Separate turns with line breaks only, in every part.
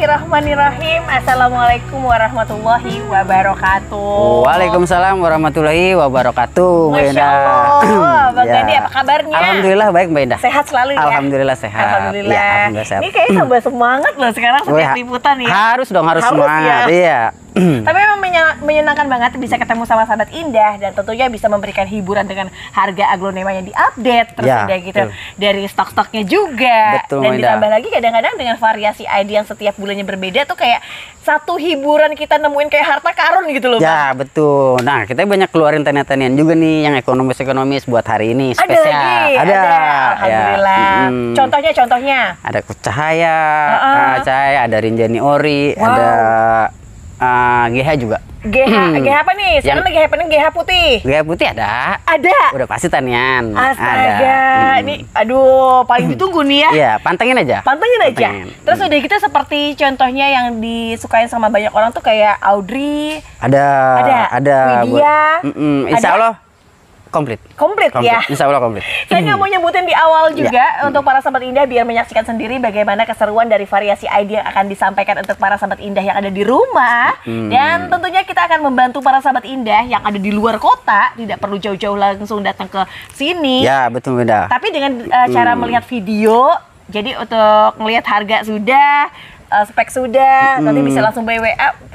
Bismillahirrahmanirrahim. Assalamualaikum warahmatullahi wabarakatuh.
Waalaikumsalam warahmatullahi wabarakatuh.
Masya Allah, Bang Gandhi apa kabarnya?
Alhamdulillah baik Mbak Indah.
Sehat selalu ya?
Alhamdulillah sehat.
Alhamdulillah.
Ya, alhamdulillah sehat.
Ini kayaknya tambah semangat loh sekarang setiap liputan ya.
Harus dong, harus semangat.
Ya?
Iya.
Tapi memang menyenangkan banget bisa ketemu sama sahabat Indah dan tentunya bisa memberikan hiburan dengan harga aglonema yang diupdate terus
Ya,
udah gitu
betul.
dari stok-stoknya juga.
Betul,
dan
Indah.
ditambah lagi kadang-kadang dengan variasi ID yang setiap bulannya berbeda tuh kayak satu hiburan kita nemuin kayak harta karun gitu loh.
Ya
Bang.
betul. Nah kita banyak keluarin tanian-tanian juga nih yang ekonomis buat hari ini
Ada
spesial.
lagi, ada. Alhamdulillah.
Ya.
Contohnya.
Ada cahaya, cahaya, ada Rinjani Ori,
Wow.
ada GH juga.
GH apa nih? Sekarang lagi happening GH putih.
GH putih ada.
Ada.
Udah pasti tanian.
Astaga, ini aduh paling ditunggu nih ya.
Iya, pantengin aja.
Pantengin aja.
Pantengin.
Terus udah gitu seperti contohnya yang disukain sama banyak orang tuh kayak Audrey.
Ada.
Widya.
Insya
Ada?
Allah komplit.
Komplit ya.
Insya Allah komplit.
Saya nggak mau nyebutin di awal juga untuk para sahabat Indah biar menyaksikan sendiri bagaimana keseruan dari variasi ide yang akan disampaikan untuk para sahabat Indah yang ada di rumah. Dan tentunya kita akan membantu para sahabat Indah yang ada di luar kota, tidak perlu jauh-jauh langsung datang ke sini.
Ya, betul beda.
Tapi dengan cara melihat video, jadi untuk melihat harga sudah, spek sudah, nanti bisa langsung WA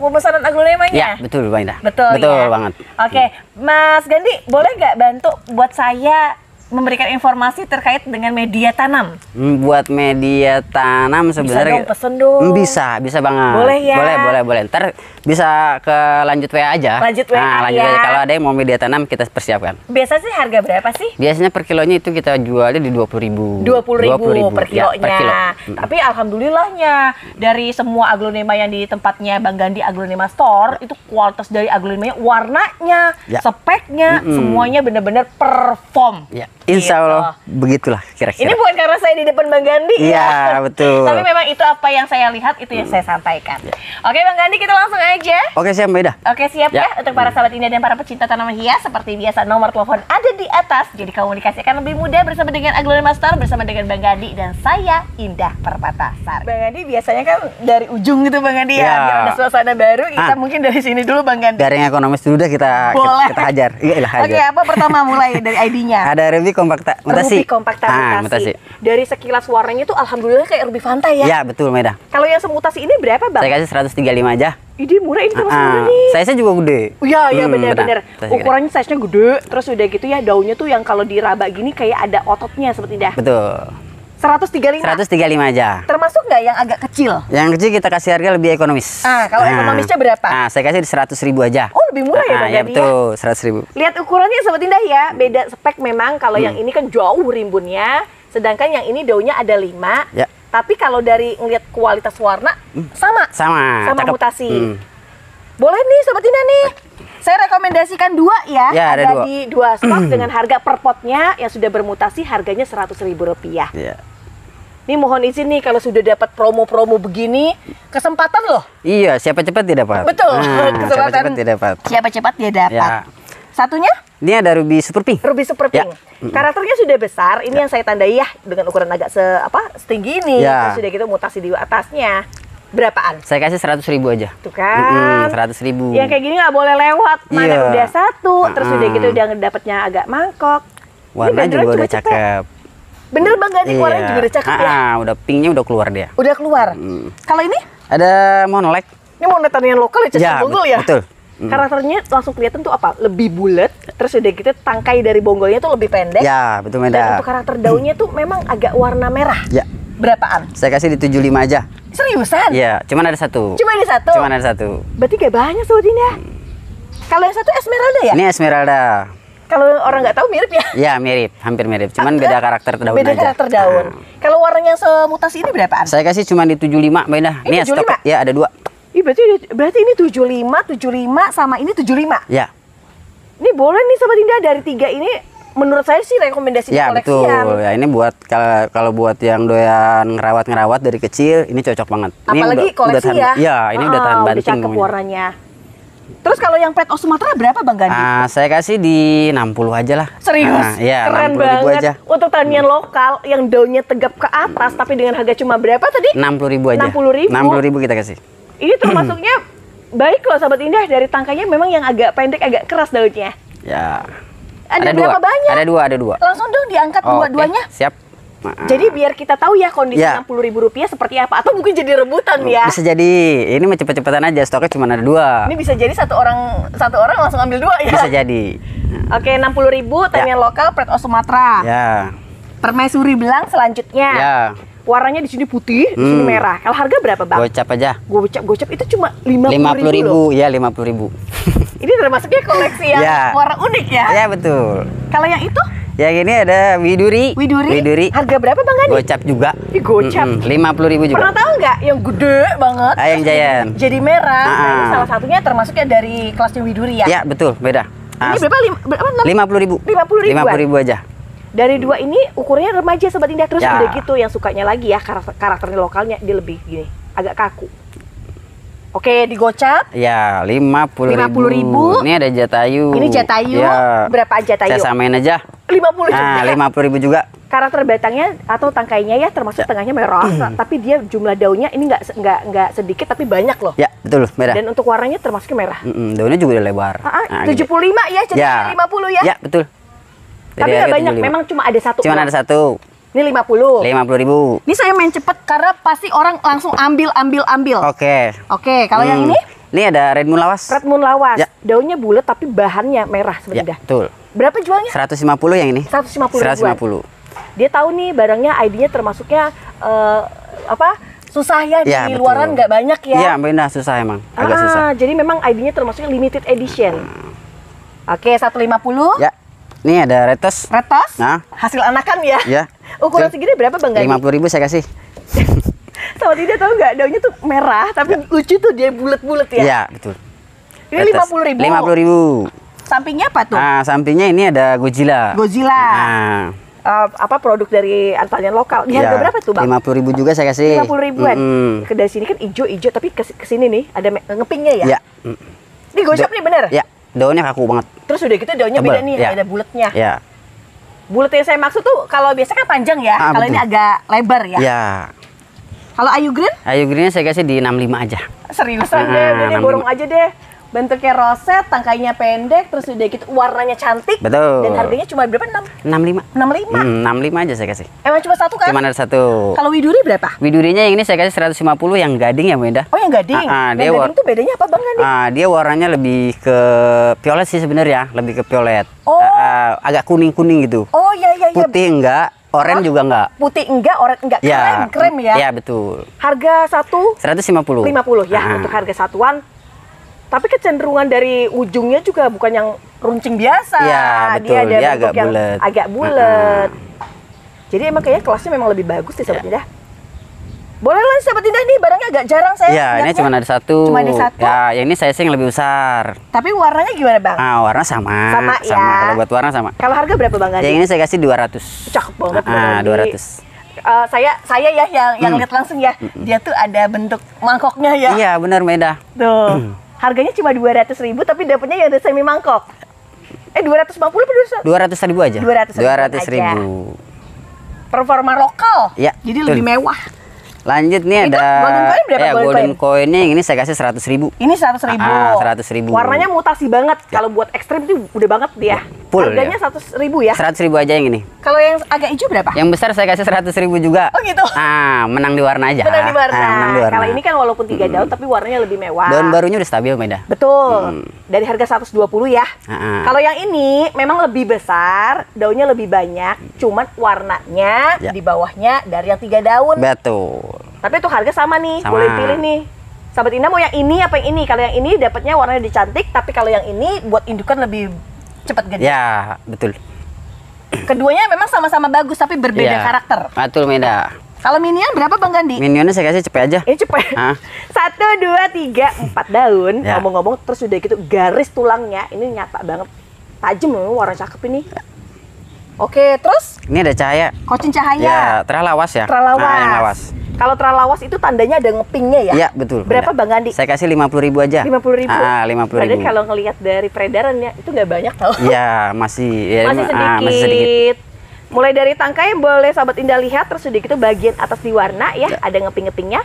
pemesanan aglonemanya.
Ya, betul Mbak Indah.
Betul ya?
Banget.
Oke, Mas Gandhi, boleh nggak bantu buat saya memberikan informasi terkait dengan media tanam?
Buat media tanam sebenarnya
Pesen dong.
bisa banget.
Boleh ya?
Boleh. Ntar bisa ke lanjut WA aja.
Lanjut WA
lanjut
ya.
aja. Kalau ada yang mau media tanam kita persiapkan.
Biasa sih harga berapa sih?
Biasanya per kilonya itu kita jualnya di 20.000.
20.000 per kilonya.
Ya, per kilo.
Tapi alhamdulillahnya dari semua aglonema yang di tempatnya Bang Gandhi Aglonema Store itu kualitas dari aglonemanya, warnanya,
Ya.
speknya, semuanya benar-benar perform.
Ya, insya Allah begitulah kira-kira.
Ini bukan karena saya di depan Bang Gandhi
Iya, betul.
Tapi memang itu apa yang saya lihat, itu yang saya sampaikan. Oke Bang Gandhi, kita langsung aja.
Oke, siap Mbak Ida.
Oke, siap ya. Untuk para sahabat Indah dan para pecinta tanaman hias, seperti biasa nomor telepon ada di atas. Jadi komunikasi akan lebih mudah bersama dengan Aglonema Store, bersama dengan Bang Gandhi dan saya Indah Permatasari. Bang Gandhi biasanya kan dari ujung gitu Bang Gandhi ya.
Ya.
Biar ada suasana baru, kita mungkin dari sini dulu Bang Gandhi.
Dari yang ekonomis dulu deh kita hajar. Iya, hajar.
Oke, apa pertama mulai dari ID-nya?
Ada Ruby kompakta mutasi.
Ruby kompakta mutasi.
mutasi.
Dari sekilas warnanya tuh alhamdulillah kayak Ruby Fanta ya.
Ya, betul Mbak Ida.
Kalau yang semutasi ini berapa Bang?
Saya kasih 135 aja.
Ini murah, ini termasuk murah nih.
Saya juga gede.
Iya, benar-benar.
Benar.
Ukurannya size-nya gede, terus udah gitu ya daunnya tuh yang kalau diraba gini kayak ada ototnya seperti dah.
Betul.
135.
135 aja.
Termasuk nggak yang agak kecil?
Yang kecil kita kasih harga lebih ekonomis.
Kalau ekonomisnya berapa?
Saya kasih 100.000 aja.
Oh, lebih murah ya Bang
Ya
Gandhi
betul, 100.000.
Lihat ukurannya Sobat Indah ya, beda spek memang. Kalau yang ini kan jauh rimbunnya, sedangkan yang ini daunnya ada 5.
Ya.
Tapi kalau dari ngelihat kualitas warna sama
cakep.
mutasi. Boleh nih Sobat Indah nih. Saya rekomendasikan 2 ya.
Ya, ada
ada
2.
di 2 stok dengan harga per potnya yang sudah bermutasi harganya Rp100.000.
Iya.
Ini mohon izin nih kalau sudah dapat promo-promo begini, kesempatan loh.
Iya, siapa cepat dia dapat.
Betul.
Siapa cepat dia dapat.
Siapa cepat dia dapat.
Ya.
Satunya
Ini ada Ruby Super Pink.
Ruby Super Pink. Karakternya sudah besar. Ini yang saya tandai ya dengan ukuran agak setinggi ini.
Ya.
Terus sudah gitu mutasi di atasnya. Berapaan?
Saya kasih 100.000 aja.
Tuh kan.
100.000.
Yang kayak gini nggak boleh lewat. Mana
Iya.
udah satu, terus udah gitu udah dapatnya agak mangkok.
Warna
Ini
juga
cuma
udah
cepet.
cakep.
Bener Bang Gandhi, warnanya juga udah cakep ya.
Udah pinknya udah keluar dia.
Udah keluar. Kalau ini?
Ada Monolek.
Ini mau tanian lokal ya, Cesar Bonggol ya?
Betul.
Karakternya langsung kelihatan tuh apa? Lebih bulat, terus udah gitu tangkai dari bonggolnya tuh lebih pendek.
Ya, betul
Dan
Meda.
untuk karakter daunnya tuh memang agak warna merah.
Ya.
Berapaan?
Saya kasih di 75 aja.
Seriusan?
Iya, cuman ada satu.
Cuma ini satu?
Cuman ada satu.
Berarti gak banyak Sobat Indah. Kalau yang satu Esmeralda ya?
Ini Esmeralda.
Kalau orang nggak tahu mirip ya?
Ya, mirip, hampir mirip. Cuman beda karakter daun
Beda
aja.
karakter daun. Kalau warnanya yang semutasi ini berapaan?
Saya kasih cuma di 75, Mbak Indah.
Ini
Ini stok.
75?
Ya, ada 2.
Ih, berarti ini 75 sama ini 75.
Ya.
Ini boleh nih Sobat Indah, dari 3 ini menurut saya sih rekomendasi
Ya, betul.
koleksian.
Ya, ini buat kalau buat yang doyan ngerawat dari kecil, ini cocok banget. Ini
Apalagi koleksi
tahan,
ya.
Ya, ini udah tahan
Udah
banting.
cakep warnanya. Terus kalau yang Pride of Sumatera berapa Bang Gandhi?
Saya kasih di 60 aja lah.
Serius?
Iya,
Keren
60.000
banget.
aja.
Untuk tanian lokal yang daunnya tegap ke atas tapi dengan harga cuma berapa tadi?
60.000 aja.
60.000.
60.000 kita kasih.
Ini termasuknya baik loh Sahabat Indah, dari tangkainya memang yang agak pendek, agak keras daunnya.
Ya.
Ada
dua.
berapa banyak?
Ada dua.
Langsung dong diangkat
Oh,
dua-duanya.
oke. Siap.
Jadi biar kita tahu ya kondisi
Ya.
Rp60.000 seperti apa, atau mungkin jadi rebutan ya.
Bisa jadi ini mah cepet-cepetan aja, stoknya cuma ada 2.
Ini bisa jadi satu orang langsung ambil 2 ya.
Bisa jadi.
Oke, 60.000 tanian lokal Pride of Sumatera.
Ya.
Permaisuri belang selanjutnya.
Ya.
Warnanya di sini putih, di sini merah. Kalau harga berapa, Bang?
Gocap aja.
Gocap itu cuma 50.000 loh.
50.000, ya 50.000.
Ini termasuknya koleksi yang
Ya.
warna unik ya.
Ya betul.
Kalau yang itu?
Yang ini ada widuri.
Widuri. Harga berapa Bang Gandhi?
Gocap juga.
Ih, gocap.
50.000 juga.
Pernah tahu nggak yang gede banget?
Yang Giant.
Jadi merah. Nah, ini
Ah.
salah satunya termasuknya dari kelasnya Widuri ya.
Ya betul, beda.
Ini berapa? Berapa?
50.000.
50.000-an.
50.000 aja.
Dari 2 ini ukurnya remaja Sobat Indah. Terus
Ya.
udah gitu yang sukanya lagi ya karakternya lokalnya dia lebih gini, agak kaku. Oke, digocap.
Ya, 50.000.
50.000.
Ini ada jatayu.
Ini jatayu.
Ya.
Berapa jatayu?
Saya samain aja.
50 juga.
Nah, 50.000 juga.
Karakter batangnya atau tangkainya ya termasuk tengahnya merah, tapi dia jumlah daunnya ini nggak sedikit tapi banyak loh.
Ya, betul, beda.
Dan untuk warnanya termasuk merah.
Daunnya juga udah lebar.
Ah,
Nah,
75 ya, jadi
Ya.
50 ya.
Ya, betul.
Tapi
Jadi
nggak
harga
banyak,
75.
memang cuma ada satu.
Cuma
uang.
ada satu.
Ini 50.
50.000.
Ini saya main cepet karena pasti orang langsung ambil.
Oke.
Oke, kalau yang ini
Ini ada Red Moon Lawas.
Red Moon Lawas.
Ya.
Daunnya bulat tapi bahannya merah
Ya,
sebenarnya.
betul.
Berapa jualnya?
150 yang ini.
150 ribuan.
150.
Dia tahu nih barangnya ID-nya termasuknya susah ya,
Ya,
di
betul.
luaran nggak banyak ya.
Iya, benar susah emang. Agak susah.
Jadi memang ID-nya termasuknya limited edition. Oke, 150.
Ya. Ini ada Retos.
Retos.
Nah.
Hasil anakan ya.
Ya.
Ukuran
Betul.
segini berapa Bang Gandhi?
50.000 saya kasih.
Sama tidak tahu nggak, daunnya tuh merah tapi lucu tuh, dia bulat-bulat ya.
Iya, betul.
Ini 50.000.
50.000.
Sampingnya apa tuh?
Nah, sampingnya ini ada Godzilla.
Godzilla.
Nah,
Produk dari tanian lokal. Di harga
ya,
berapa tuh Bang?
50.000 juga saya kasih.
50.000-an.
Mm-mm.
Dari sini kan hijau tapi ke sini nih ada ngepingnya ya.
Ya.
Ini gocap nih bener.
Ya, daunnya kaku banget.
Terus udah gitu daunnya
Tebal,
beda nih,
ya.
ada bulatnya.
Ya.
Bulat yang saya maksud tuh kalau biasa kan panjang ya, kalau
betul.
ini agak lebar ya.
Ya.
Kalau Ayu Green
Ayu greennya saya kasih di 65 aja.
seriusan deh, udah deh
65.
borong aja deh. Bentuknya roset, tangkainya pendek, terus udah gitu warnanya cantik.
Betul.
Dan harganya cuma berapa?
65.
65.
65 aja saya kasih.
Emang cuma satu kan?
Cuma ada satu.
Kalau Widuri berapa?
Widurinya yang ini saya kasih 150 yang gading ya, Bu Indah.
Oh, yang gading.
Dia
Yang gading tuh bedanya apa Bang Gandhi?
Dia warnanya lebih ke violet sih sebenarnya, lebih ke violet.
Oh.
Agak kuning-kuning gitu.
Oh iya.
Putih enggak, oranye juga enggak.
Putih enggak, oranye enggak.
Ya,
Krem ya.
Ya, betul.
Harga
150.
50 ya untuk harga satuan. Tapi kecenderungan dari ujungnya juga bukan yang runcing biasa.
Iya, betul.
Dia ada
Dia
bentuk
agak
yang
bulat.
agak bulat. Jadi emang kayaknya kelasnya memang lebih bagus nih Sobat Indah. Boleh lah Sobat Indah, nih barangnya agak jarang saya.
Ya, ini
lihatnya.
cuma ada satu.
Cuma ada satu.
Ya, yang ini size yang lebih besar.
Tapi warnanya gimana Bang?
Warna sama.
Sama ya.
Kalau buat warna sama.
Kalau harga berapa Bang Gandhi?
Yang ini saya kasih 200.
Cakep banget Bang Gandhi.
200.
Saya ya yang lihat langsung ya. Dia tuh ada bentuk mangkoknya ya.
Iya, benar Meda.
Tuh. Harganya cuma 200.000 tapi dapatnya yang ada semi mangkok. 250 apa
200.000 aja.
200.000 Performa lokal.
Ya,
Jadi
betul.
lebih mewah.
Lanjut nih
Itu
ada
golden coin berapa golden
golden coinnya yang ini saya kasih 100.000.
Ini 100.000.
100.000.
Warnanya mutasi banget. Kalau buat ekstrim itu udah banget dia.
full
Harganya
ya.
100.000 ya.
100.000 aja yang ini.
Kalau yang agak hijau berapa?
Yang besar saya kasih 100.000 juga.
Oh gitu.
Menang di warna aja.
Menang di warna.
Menang di warna.
Kalau ini kan walaupun 3 daun tapi warnanya lebih mewah.
Daun barunya udah stabil Meda.
Betul. Dari harga 120 ya. Kalau yang ini memang lebih besar, daunnya lebih banyak, cuman warnanya
Ya.
di bawahnya dari yang 3 daun.
Betul.
Tapi itu harga sama nih,
Sama.
boleh pilih nih. Sahabat Indah mau yang ini apa yang ini? Kalau yang ini dapatnya warnanya lebih cantik, tapi kalau yang ini buat indukan lebih cepat gede.
Ya, betul.
Keduanya memang sama-sama bagus tapi berbeda
Ya.
karakter.
Betul Meda.
Kalau minion berapa Bang Gandhi?
Minionnya saya kasih cepet aja.
Ini cepet.
Hah?
1, 2, 3, 4 daun.
Ya.
Ngomong-ngomong terus udah gitu garis tulangnya ini nyata banget. Tajam loh, warna cakep ini. Oke, terus
Ini ada cahaya.
kocin cahaya.
Ya, terlawas ya.
Terlawas.
Yang lawas.
Kalau terlawas itu tandanya ada ngepingnya ya?
Iya, betul.
Berapa Bang Andi?
Saya kasih 50.000 aja.
50.000.
50.000.
Padahal kalau ngelihat dari peredarannya itu nggak banyak tau.
Iya, masih
masih sedikit. Mulai dari tangkai boleh Sahabat Indah lihat, terus sedikit itu bagian atas diwarna ya, ada ngeping-ngepingnya.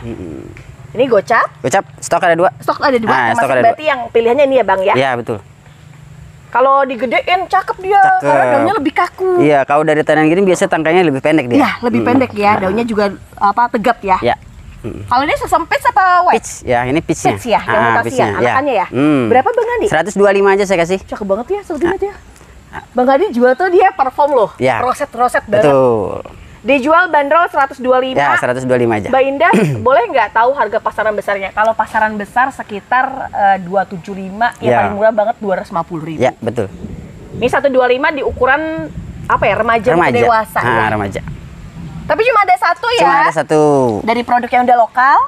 Ini gocap.
Gocap, stok ada 2.
Stok ada 2.
Stok ada
berarti yang pilihannya ini ya Bang ya?
Iya, betul.
Kalau digedein cakep dia, karena daunnya lebih kaku.
Iya, kalau dari tangan gini biasanya tangkainya lebih pendek dia.
Iya, lebih pendek ya. Daunnya juga tegap ya.
Iya.
Kalau ini sesempit apa wide?
Pitch, ya ini pitchnya.
Pitch ya, yang mutasi ya, anakannya ya. Berapa Bang Andi?
125 aja saya kasih.
Cakep banget ya, segini ya. Bang Andi jual tuh dia perform loh.
Ya.
Roset-roset banget.
Betul.
Dijual bandrol 125.
Ya, 125 aja.
Mbak Indah, boleh nggak tahu harga pasaran besarnya? Kalau pasaran besar sekitar 275, yang paling murah banget 250.000.
Ya, betul.
Ini 125 di ukuran apa ya? Remaja. Dewasa.
Ya? Remaja.
Tapi cuma ada satu ya.
Cuma ada satu.
Dari produk yang udah lokal.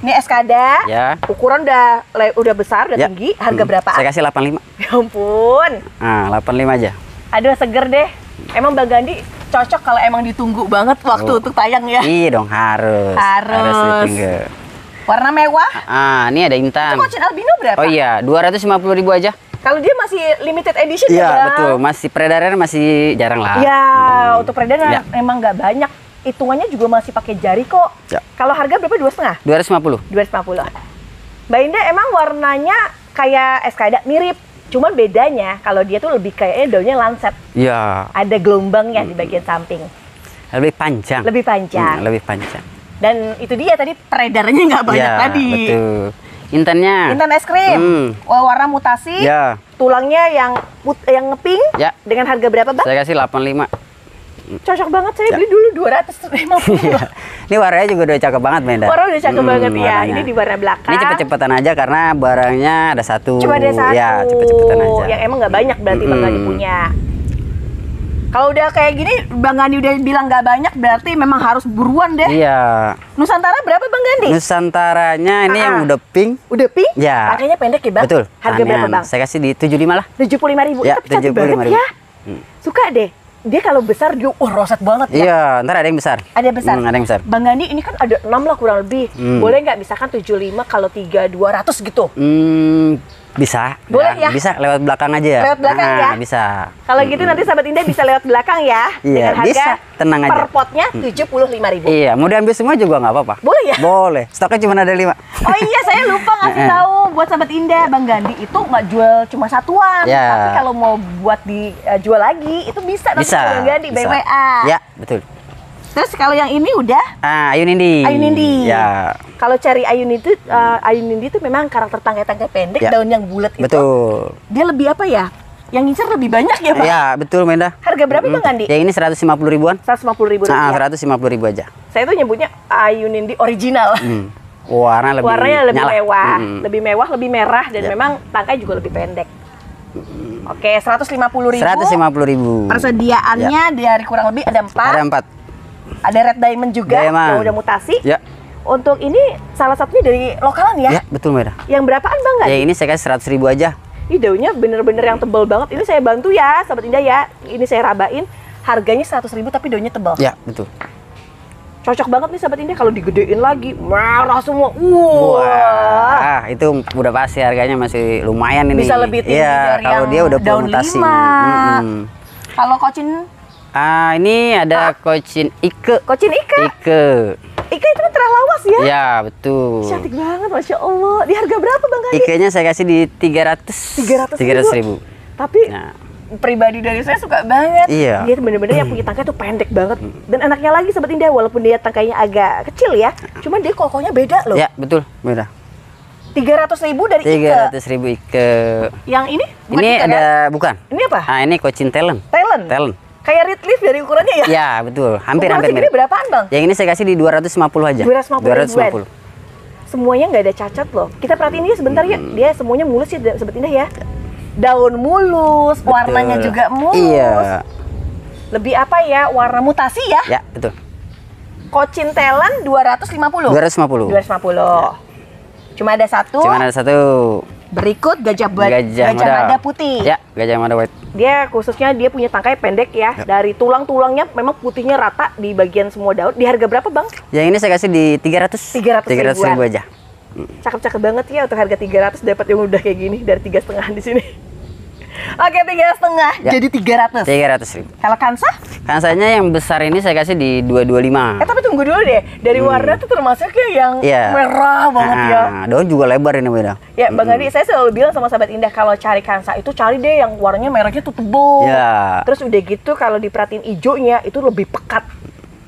Ini Eskada.
Ya.
Ukuran udah besar, udah tinggi. Harga berapa?
Saya kasih 85.
Ya ampun.
85 aja.
Aduh, seger deh. Emang Bang Andi cocok kalau emang ditunggu banget waktu untuk tayang ya.
Iya dong, harus.
Harus. Warna mewah.
Ini ada Intan.
Itu Cocin albino berapa?
Oh iya, 250.000 aja.
Kalau dia masih limited edition
ya,
Bang?
Betul. Masih peredarannya masih jarang lah.
Ya, untuk peredaran emang nggak banyak. Hitungannya juga masih pakai jari kok.
Ya.
Kalau harga berapa? 2,5?
250.
250. Mbak Indah emang warnanya kayak Eskada, mirip. Cuman bedanya kalau dia tuh lebih kayaknya daunnya lancet.
Iya.
Ada gelombangnya di bagian samping.
Lebih panjang.
Lebih panjang.
Lebih panjang.
Dan itu dia tadi peredarannya nggak banyak tadi.
Betul. Intannya.
Intan es krim. Warna mutasi.
Ya.
Tulangnya yang ngeping.
Ya.
Dengan harga berapa Bang?
Saya kasih 85.
Cocok banget, saya beli dulu 250.
Ini warnanya juga udah cakep banget, Menda.
Warna udah cakep banget ya.
Warnanya.
Ini di warna belakang.
Ini cepet-cepetan aja karena barangnya ada satu.
Cuma ada satu.
Ya, cepet-cepetan aja.
Yang emang nggak banyak berarti Bang Andi punya. Kalau udah kayak gini, Bang Andi udah bilang nggak banyak, berarti memang harus buruan deh.
Iya.
Nusantara berapa Bang Andi?
Nusantaranya ini yang udah pink.
Udah pink?
Ya.
Tangkainya pendek ya Bang?
Betul.
Harga berapa Bang?
Saya kasih di 75 lah.
75.000.
Ya,
Tapi cantik banget ya. Suka deh. Dia kalau besar dia roset banget ya.
Iya, ntar ada yang besar.
Ada yang besar.
Ada yang besar.
Bang Andi ini kan ada 6 lah kurang lebih. Boleh nggak misalkan 75 kalau 3.200 gitu?
Bisa.
Boleh ya?
Bisa lewat belakang aja.
Lewat belakang ya?
Bisa.
Kalau gitu nanti Sahabat Indah bisa lewat belakang ya.
Iya,
dengan harga
bisa. Tenang aja.
per potnya 75.000.
Iya, mau diambil semua juga nggak apa-apa.
Boleh ya?
Boleh. Stoknya cuma ada 5.
Oh iya, saya lupa ngasih tahu buat Sahabat Indah, Bang Gandhi itu nggak jual cuma satuan.
Ya.
Tapi kalau mau buat dijual lagi, itu bisa nanti
Bisa.
ke Bang Gandhi,
Bisa.
BWA.
Ya, betul.
Terus kalau yang ini udah
Ayu Nindi.
Ayu Nindi.
Ya.
Kalau cari Ayu Nindi itu memang karakter tangkai-tangkai pendek,
Ya.
daun yang bulat itu.
Betul.
Dia lebih apa ya? Yang ngincer lebih banyak ya, Pak?
Ya, betul, Menda.
Harga berapa Bang Gandhi?
Ya ini 150 ribuan.
150.000
Nah,
rupiah.
150 ribu aja.
Saya tuh nyebutnya Ayu Nindi original.
Warnanya lebih nyala.
mewah, lebih mewah, lebih merah, dan
Ya.
memang tangkai juga lebih pendek. Oke, 150.000.
150 ribu.
Persediaannya dari kurang lebih ada 4.
Ada 4.
Ada red diamond juga
Diamond.
yang udah mutasi.
Ya.
Untuk ini salah satunya dari lokalan ya.
Ya, betul, Meda.
Yang berapaan Bang Gandhi?
Ya ini saya kasih 100 ribu aja.
Ini daunnya bener-bener yang tebal banget. Ini saya bantu ya, Sahabat Indah ya. Ini saya rabain. Harganya 100.000 tapi daunnya tebal.
Ya, betul.
Cocok banget nih Sahabat Indah kalau digedein lagi. Merah semua.
Wah, itu udah pasti harganya masih lumayan ini.
Bisa lebih tinggi
ya,
dari
kalau
yang
dia udah
daun
mutasi.
5. Kalau kocin
Ini ada Cocin Ike.
Cocin Ika.
Ike.
Ika itu kan terlawas ya.
Ya, betul.
Cantik banget, Masya Allah. Di harga berapa Bang Gandhi?
Ikenya saya kasih di 300.
300
ribu.
Tapi
Nah,
pribadi dari saya suka banget.
Iya.
Dia tuh bener-bener yang punya tangkai tuh pendek banget. Dan anaknya lagi Sahabat Indah, walaupun dia tangkainya agak kecil ya, cuman dia kokohnya beda loh.
ya betul, Meda.
300.000 dari Ike.
300 ribu Ike.
Yang ini bukan
Ini
Ike,
ada
kan?
bukan?
Ini apa?
Ini Cocin Talent.
Talent.
Talent.
Kayak red leaf dari ukurannya ya?
Ya, betul. Hampir-hampir
Ukuran segini
mirip.
berapaan Bang?
Yang ini saya kasih di 250 aja.
250 ribuan. Semuanya nggak ada cacat loh. Kita perhatiin dia sebentar ya. Dia semuanya mulus ya Sahabat Indah ya. Daun mulus, warnanya juga mulus.
Iya.
Lebih apa ya? Warna mutasi ya?
Ya, betul.
Cocin Talent 250.
250.
250. Cuma ada satu.
Cuman ada satu.
Berikut Gajah
Gajah
Mada putih.
Ya, Gajah Mada white.
Dia khususnya dia punya tangkai pendek ya. Dari tulang-tulangnya memang putihnya rata di bagian semua daun. Di harga berapa, Bang?
Yang ini saya kasih di 300.
300
ribu aja.
Cakep-cakep banget ya, untuk harga 300 dapat yang udah kayak gini dari 3,5 di sini. Oke, 3,5
Ya.
jadi 300.
300.000.
Kalau Kansa?
Kansanya yang besar ini saya kasih di 225.
Tapi tunggu dulu deh. Dari warna tuh termasuknya yang
Iya.
merah banget ya.
Daun juga lebar ini beda.
Ya, Bang Adi, saya selalu bilang sama sahabat Indah, kalau cari Kansa itu cari deh yang warnanya merahnya tuh tebal.
Ya.
Terus udah gitu kalau diperhatiin hijaunya itu lebih pekat.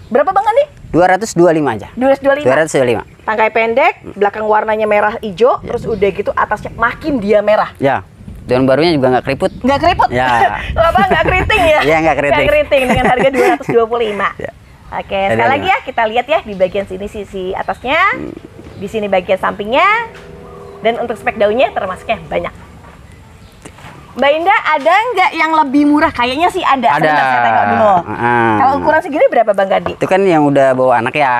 Berapa, Bang Adi?
225 aja.
225.
225.
Tangkai pendek, belakang warnanya merah hijau, terus udah gitu atasnya makin dia merah.
Ya. Daun barunya juga nggak keriput.
Nggak keriput?
Ya.
Apa nggak keriting ya?
Iya, nggak keriting.
Nggak keriting dengan harga 225.
Ya.
Oke, sekali lagi ya kita lihat ya di bagian sini sisi atasnya, di sini bagian sampingnya, dan untuk spek daunnya termasuknya banyak. Mbak Indah, ada nggak yang lebih murah? Kayaknya sih ada.
Ada.
Sebentar, saya tengok dulu. Kalau ukuran segini berapa, Bang Gadi?
Itu kan yang udah bawa anak ya.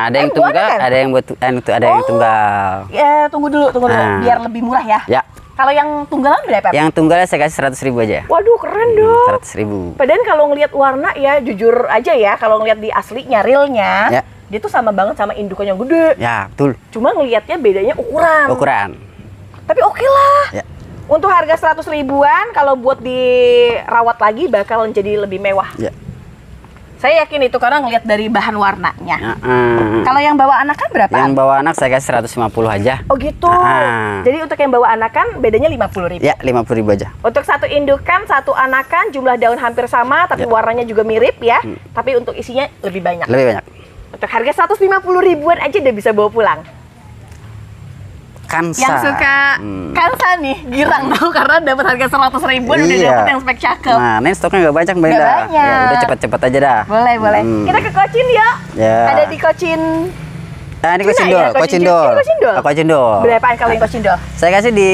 Ada yang
bawa
tunggal,
anak kan?
ada yang buat ada yang tunggal.
Ya, tunggu dulu, biar lebih murah ya.
Ya.
Kalau yang tunggalan berapa?
Yang tunggalnya saya kasih 100.000 aja.
Waduh, keren dong.
100.000.
Padahal kalau ngelihat warna ya, jujur aja ya, kalau ngelihat di aslinya, realnya,
Ya.
dia tuh sama banget sama indukan yang gede.
Ya, betul.
Cuma ngelihatnya bedanya ukuran.
Ukuran.
Tapi oke lah.
Ya.
Untuk harga 100 ribuan, kalau buat dirawat lagi bakal jadi lebih mewah.
Ya.
Saya yakin itu karena ngelihat dari bahan warnanya.
Ya,
Kalau yang bawa anak kan berapa?
yang bawa anak saya kasih 150 aja.
Oh gitu. Jadi untuk yang bawa anakan bedanya 50.000.
Ya, 50.000 aja.
Untuk satu indukan, satu anakan, jumlah daun hampir sama, tapi warnanya juga mirip ya. Tapi untuk isinya lebih banyak.
Lebih banyak.
Untuk harga 150 ribuan aja udah bisa bawa pulang.
Kansa.
Yang suka Kansa nih, girang dong karena dapat harga 100 ribuan udah
Iya.
dapat yang spek cakep.
Nah, ini stoknya nggak banyak, Mbak
Nggak
Indah.
banyak.
Ya, udah cepet-cepet aja dah.
Boleh. Kita ke Kocin ya.
Ya.
Ada di Kocin.
Nah, ini
Cina
kocindol,
ya?
kocindol.
Ini kocindol?
Kocindol.
Berapaan kalau yang Kocindol?
Saya kasih di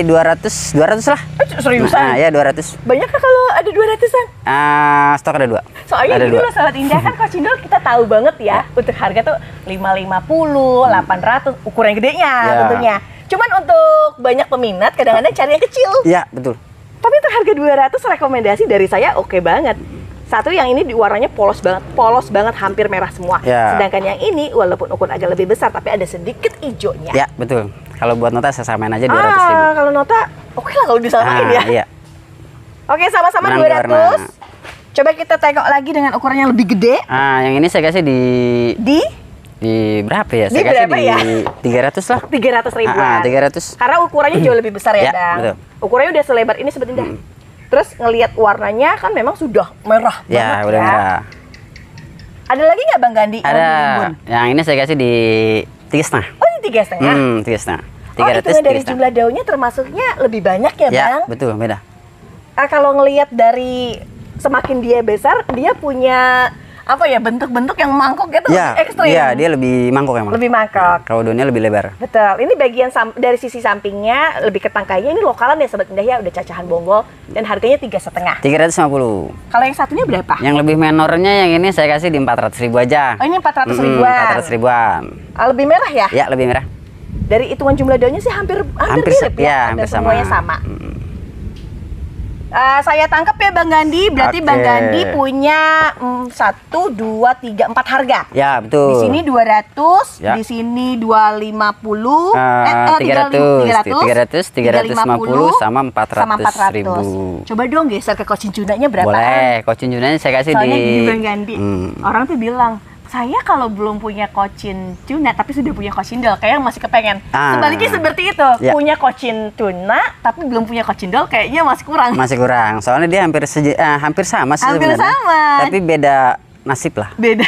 200 lah.
Seriusan?
Nah, ya 200.
Banyak kah kalau ada 200-an?
Stok ada 2.
Soalnya
ada
gini loh sahabat Indah, kan Kocindol kita tahu banget ya, untuk harga tuh 550, 800, ukuran gedenya
Ya.
tentunya. Cuman untuk banyak peminat kadang-kadang cari yang kecil.
Iya, betul.
Tapi untuk harga 200 rekomendasi dari saya oke banget. Satu yang ini di warnanya polos banget hampir merah semua.
Ya.
Sedangkan yang ini walaupun ukuran agak lebih besar tapi ada sedikit hijaunya.
Ya, betul. Kalau buat nota saya samain aja 200.000.
Kalau nota oke lah kalau disamain ya.
Iya.
Oke, sama-sama
Menang
200.
warna.
Coba kita tengok lagi dengan ukuran yang lebih gede.
Yang ini saya kasih di berapa ya?
Di
Saya kasih
berapa
di
ya?
300 lah.
300 ribuan.
300.
Karena ukurannya jauh lebih besar ya,
Ya,
Bang.
betul.
Ukurannya udah selebar ini sebetulnya. Terus ngelihat warnanya kan memang sudah merah
Ya,
banget
udah
ya.
merah.
Ada lagi nggak Bang Gandhi?
Ada. Yang ini saya kasih di 3,5.
Oh, ini 3,5.
3,5.
Oh, hitungan dari jumlah daunnya termasuknya lebih banyak ya,
Ya,
Bang?
betul, beda.
Kalau ngelihat dari semakin dia besar, dia punya apa ya, bentuk-bentuk yang mangkok gitu
Ya,
lebih ekstrim.
iya, dia lebih mangkok emang.
Lebih mangkok.
Kalau daunnya lebih lebar.
Betul. Ini bagian dari sisi sampingnya lebih ke tangkainya, ini lokalan ya Sobat Indah ya, udah cacahan bonggol dan harganya 3,5.
350.
Kalau yang satunya berapa?
Yang lebih menornya yang ini saya kasih di 400.000 aja.
Oh, ini 400 ribuan.
400 ribuan.
Lebih merah ya?
Ya, lebih merah.
Dari hitungan jumlah daunnya sih hampir mirip ya,
hampir
semuanya
sama.
sama. Saya tangkap ya Bang Gandhi, berarti
Oke.
Bang Gandhi punya 1, 2, 3, 4 harga.
Ya, betul.
Di sini 200,
Ya.
di sini 250,
300, 350 sama 400.000.
Coba dong geser ke Kocin Junanya berapaan?
Boleh, kocin junanya saya kasih
Soalnya
di
gini Bang Gandhi, orang tuh bilang, saya kalau belum punya Kocin tuna tapi sudah punya kocindol, kayaknya masih kepengen. Sebaliknya seperti itu,
Ya.
punya Kocin tuna tapi belum punya kocindol, kayaknya masih kurang.
Masih kurang. Soalnya dia hampir sama sih
Hampir
sebenarnya.
sama.
Tapi beda nasib lah.
Beda.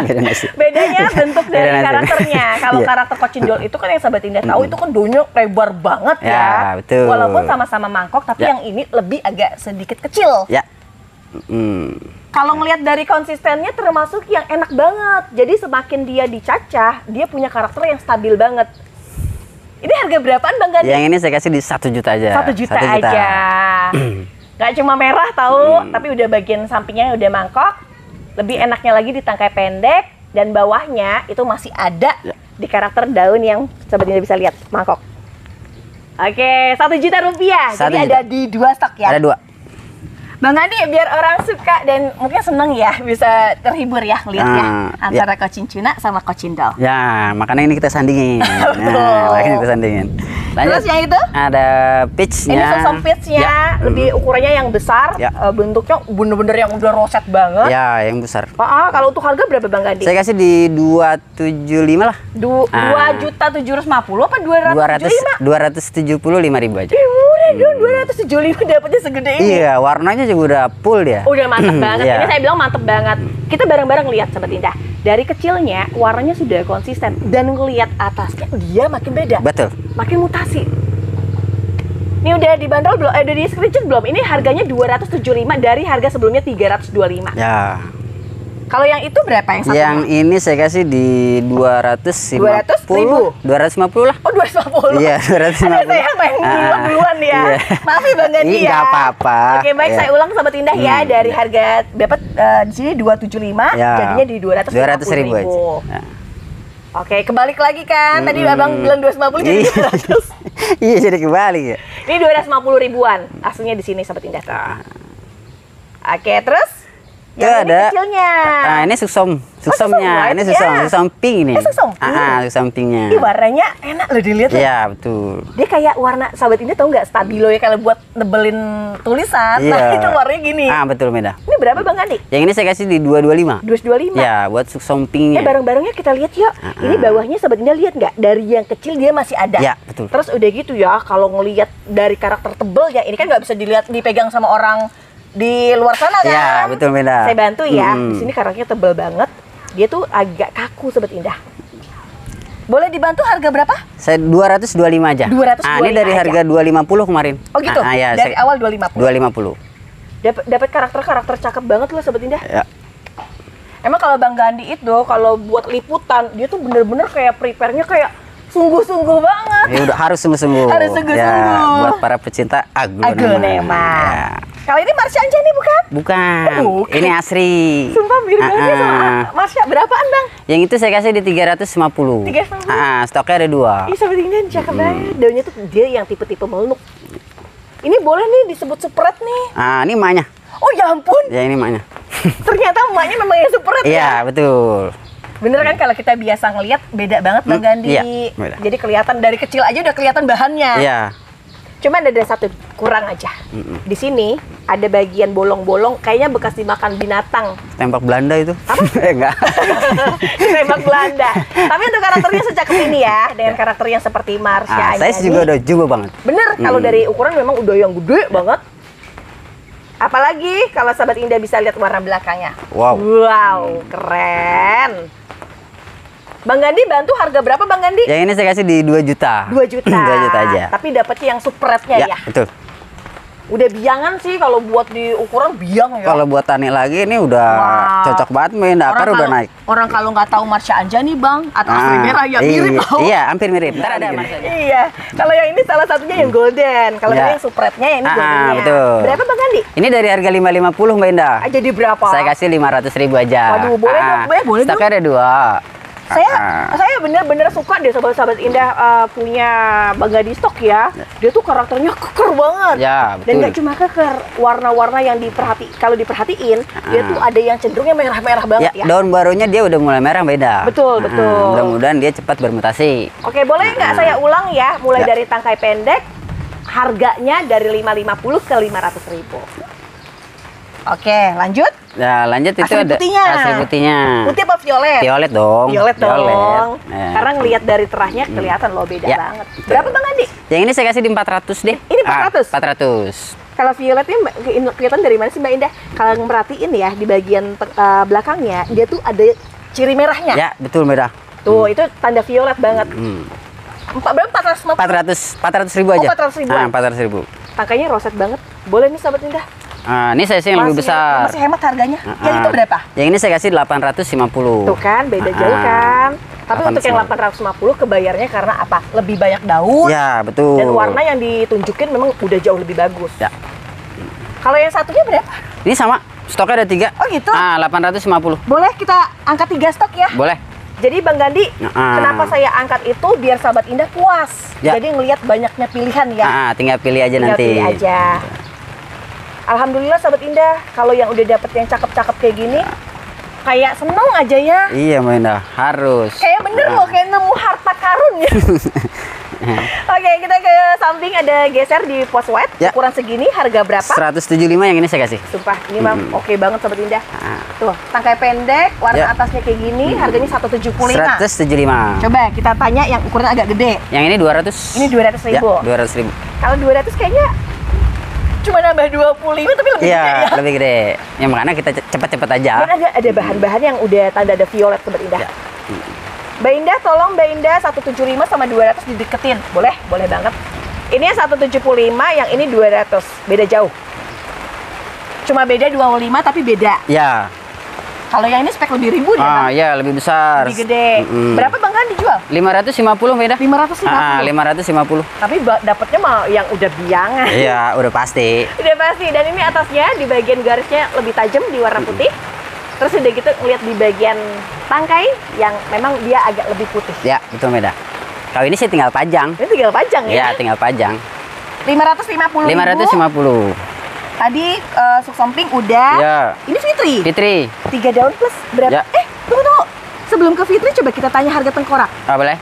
Beda nasib.
Bedanya bentuk dari
Beda nasib.
karakternya. Kalau
Iya.
karakter kocindol itu kan yang Sobat Indah tahu itu kan daunnya lebar banget ya.
Ya, betul.
Walaupun sama-sama mangkok, tapi
Ya.
yang ini lebih agak sedikit kecil.
Ya.
Kalau ngelihat dari konsistennya termasuk yang enak banget. Jadi semakin dia dicacah, dia punya karakter yang stabil banget. Ini harga berapaan Bang Gandhi?
Yang ini saya kasih di 1 juta aja.
1 juta aja. Gak cuma merah tahu, tapi udah bagian sampingnya udah mangkok. Lebih enaknya lagi di tangkai pendek dan bawahnya itu masih ada di karakter daun yang Sobat Indah bisa lihat mangkok. Oke, 1 juta rupiah.
1
Jadi
juta.
ada di 2 stok ya.
Ada 2.
Bang Andi, biar orang suka dan mungkin seneng ya, bisa terhibur ya lihatnya antara Cochin Tuna sama Cochin Doll.
Ya, makanya ini kita sandingin.
Betul.
Nah, makanya kita sandingin.
Terus yang itu?
Ada peachnya.
Ini sosok peachnya,
Ya.
lebih ukurannya yang besar,
Ya.
Bentuknya bener-bener yang udah roset banget.
Ya, yang besar.
Kalau untuk harga berapa Bang Andi?
Saya kasih di 275 lah.
2.750 apa 275?
275.000 aja.
Murah dong, 275 dapatnya segede ini.
Iya, warnanya juga udah full dia.
Udah mantep banget.
Iya.
Ini saya bilang mantep banget. Kita bareng-bareng lihat Sobat Indah. Dari kecilnya warnanya sudah konsisten dan ngelihat atasnya dia makin beda.
Betul.
Makin mutasi. Ini udah dibanderol belum? Udah di screenshot belum? Ini harganya 275 dari harga sebelumnya 325.
Ya.
Kalau yang itu berapa yang satu?
Yang ini saya kasih di 250. 250 lah.
Oh, 250.
Iya, 250.
Aduh, saya main duluan ya.
Iya.
Maaf ya Bang Gadi ya.
Nggak apa-apa.
Oke, baik,
Iya.
saya ulang Sobat Indah ya. Dari harga dapat di sini 275,
Ya.
jadinya di
200.000
250.000.
aja. Ya.
Oke, kebalik lagi kan. Tadi Abang bilang 250 jadi 200.
Iya, jadi kembali ya.
Ini 250 ribuan aslinya di sini Sobat Indah. Oke, terus
Itu
yang ini
ada.
kecilnya.
Nah, ini suksomnya.
white
Ini suksum,
ya.
suksum pink ini.
Suksum pink.
Suksum pinknya.
Ini warnanya enak loh dilihat. Loh.
Iya, betul.
Dia kayak warna Sobat Indah tahu nggak stabilo ya kalau buat nebelin tulisan.
Iya.
Nah, itu warnanya gini.
Betul, Meda.
Ini berapa Bang Andi?
Yang ini saya kasih di 225.
225.
Ya, buat suksum pinknya.
Barang-barangnya kita lihat yuk. Ini bawahnya Sobat Indah lihat nggak? Dari yang kecil dia masih ada.
Ya, betul.
Terus udah gitu ya, kalau ngelihat dari karakter tebel ya, ini kan nggak bisa dilihat dipegang sama orang di luar sana kan?
Ya, betul, Meda.
Saya bantu ya. Di sini karakternya tebel banget. Dia tuh agak kaku Sobat Indah. Boleh dibantu harga berapa?
Saya 225 aja.
225
ini dari
aja.
harga 250 kemarin.
Oh gitu.
Ya,
Dari awal 250.
250.
Dapat karakter cakep banget loh Sobat Indah.
Ya.
Emang kalau Bang Gandhi itu kalau buat liputan dia tuh bener-bener kayak prepare-nya kayak sungguh-sungguh banget.
Ya udah harus sungguh-sungguh.
Harus sungguh-sungguh.
Ya, buat para pecinta aglonema.
Aglonema. Kalau ini Marsha Anjani bukan?
Bukan.
Bukan.
Ini asri.
Sumpah mirip banget ya sama Marsha. Berapaan Bang?
Yang itu saya kasih di 350.
350?
Stoknya ada 2.
Ih Sobat Indah cakep banget. Daunnya tuh dia yang tipe-tipe meluk. Ini boleh nih disebut supret nih.
Ini emaknya.
Oh ya ampun.
Ya, ini emaknya.
Ternyata emaknya memang yang supret ya.
Iya, betul.
Bener kan kalau kita biasa ngelihat beda banget Bang Gandhi.
Iya, beda.
Jadi kelihatan dari kecil aja udah kelihatan bahannya.
Iya.
Cuman ada satu kurang aja. Di sini ada bagian bolong-bolong kayaknya bekas dimakan binatang.
Tembak Belanda itu.
Apa?
Enggak.
Tembak Belanda. Tapi untuk karakternya secakep ini ya, dengan karakter yang seperti Marsha
Saya
Anjani.
juga udah jumbo banget.
Bener, kalau dari ukuran memang udah yang gede banget. Apalagi kalau Sobat Indah bisa lihat warna belakangnya.
Wow.
Wow, keren. Bang Gandhi bantu harga berapa Bang Gandhi?
Yang ini saya kasih di 2 juta.
2 juta.
2 juta aja.
Tapi dapetnya yang supretnya ya.
Betul.
Udah biangan sih kalau buat di ukuran biang ya.
Kalau buat tani lagi ini udah cocok banget, main akar udah naik.
Orang kalau nggak tahu Marsha Anjani Bang atau asli merah ya mirip tau.
Iya, hampir mirip. Ntar ada Mas.
Iya. Kalau yang ini salah satunya yang golden. Kalau
Ya.
ini yang supretnya ini goldennya.
betul.
Berapa Bang Gandhi?
Ini dari harga 550 Mbak Indah.
Jadi berapa?
Saya kasih 500.000 aja.
Waduh, boleh dong, boleh dong.
Stoknya ada 2.
Saya bener-bener suka deh Sobat-Sobat Indah punya Bang Gandhi stok ya. Dia tuh karakternya keker banget.
Ya, betul.
Dan nggak cuma keker, warna-warna yang kalau diperhatiin, dia tuh ada yang cenderungnya merah-merah banget ya.
Daun barunya dia udah mulai merah beda.
Betul, betul.
Mudah-mudahan dia cepat bermutasi.
Oke, boleh nggak saya ulang ya, mulai dari tangkai pendek, harganya dari 550 ke 500.000. Oke, lanjut.
Nah, lanjut itu
Asli
ada
putihnya.
asli putihnya.
Putih apa violet?
Violet dong.
Violet dong.
Ya.
Karena ngelihat dari terahnya kelihatan loh beda
Ya.
banget. Berapa Bang Andi?
Yang ini saya kasih di 400 deh.
Ini 400?
400.
Kalau violet ini kelihatan dari mana sih Mbak Indah? Kalau merhatiin ya di bagian belakangnya dia tuh ada ciri merahnya.
Ya, betul merah.
Tuh, itu tanda violet banget. Berapa 450?
400.000 aja.
400.000-an.
400.000.
Tangkainya roset banget. Boleh nih Sobat Indah.
Ini saya sih yang lebih besar.
Masih hemat harganya. Yang itu berapa?
Yang ini saya kasih 850.
Tuh kan, beda jauh kan. Tapi untuk yang 850 kebayarnya karena apa? Lebih banyak daun.
Ya, betul.
Dan warna yang ditunjukin memang udah jauh lebih bagus.
Ya.
Kalau yang satunya berapa?
Ini sama, stoknya ada 3.
Oh gitu?
850.
Boleh kita angkat 3 stok ya?
Boleh.
Jadi Bang Gandhi, kenapa saya angkat itu biar sahabat Indah puas.
Ya.
Jadi ngelihat banyaknya pilihan ya.
Tinggal pilih aja
Tinggal
nanti.
pilih aja. Alhamdulillah sahabat Indah, kalau yang udah dapet yang cakep-cakep kayak gini, kayak seneng aja ya.
Iya Mbak Indah, harus.
Kayak bener loh, kayak nemu harta karun ya. Oke, kita ke samping, ada geser di pos white.
Ya.
Ukuran segini, harga berapa?
175 yang ini saya kasih.
Sumpah, ini mah oke banget sahabat Indah.
Ah.
Tuh, tangkai pendek, warna
Ya.
atasnya kayak gini, harganya 175.
175.
Coba kita tanya yang ukuran agak gede.
Yang ini 200.
Ini 200.000.
Ya, 200.000.
Kalau 200 kayaknya cuma nambah 25 tapi lebih
Iya,
gede ya.
lebih gede. Ya makanya kita cepet-cepet aja.
Dan ada bahan-bahan yang udah tanda ada violet sahabat Indah.
Ya.
Mbak Indah, tolong Mbak Indah 175 sama 200 dideketin. Boleh? Boleh banget. Ini yang 175, yang ini 200. Beda jauh. Cuma beda 25 tapi beda.
Ya.
Kalau yang ini spek lebih ribu deh, Bang.
Ya lebih besar.
Lebih gede. Berapa Bang kan dijual?
550 beda.
550.
550.
Tapi dapatnya mah yang udah biangan.
Iya, udah pasti.
Udah pasti. Dan ini atasnya di bagian garisnya lebih tajam di warna putih. Terus udah gitu ngeliat di bagian tangkai yang memang dia agak lebih putih.
Ya, betul beda. Kalau ini sih tinggal pajang.
Ini tinggal pajang ya.
Ya, tinggal pajang.
550.000.
550.
Tadi suk samping udah.
Ya.
Ini Fitri.
Fitri.
3 daun plus berapa?
Ya.
Tunggu. Sebelum ke Fitri coba kita tanya harga tengkorak.
Boleh?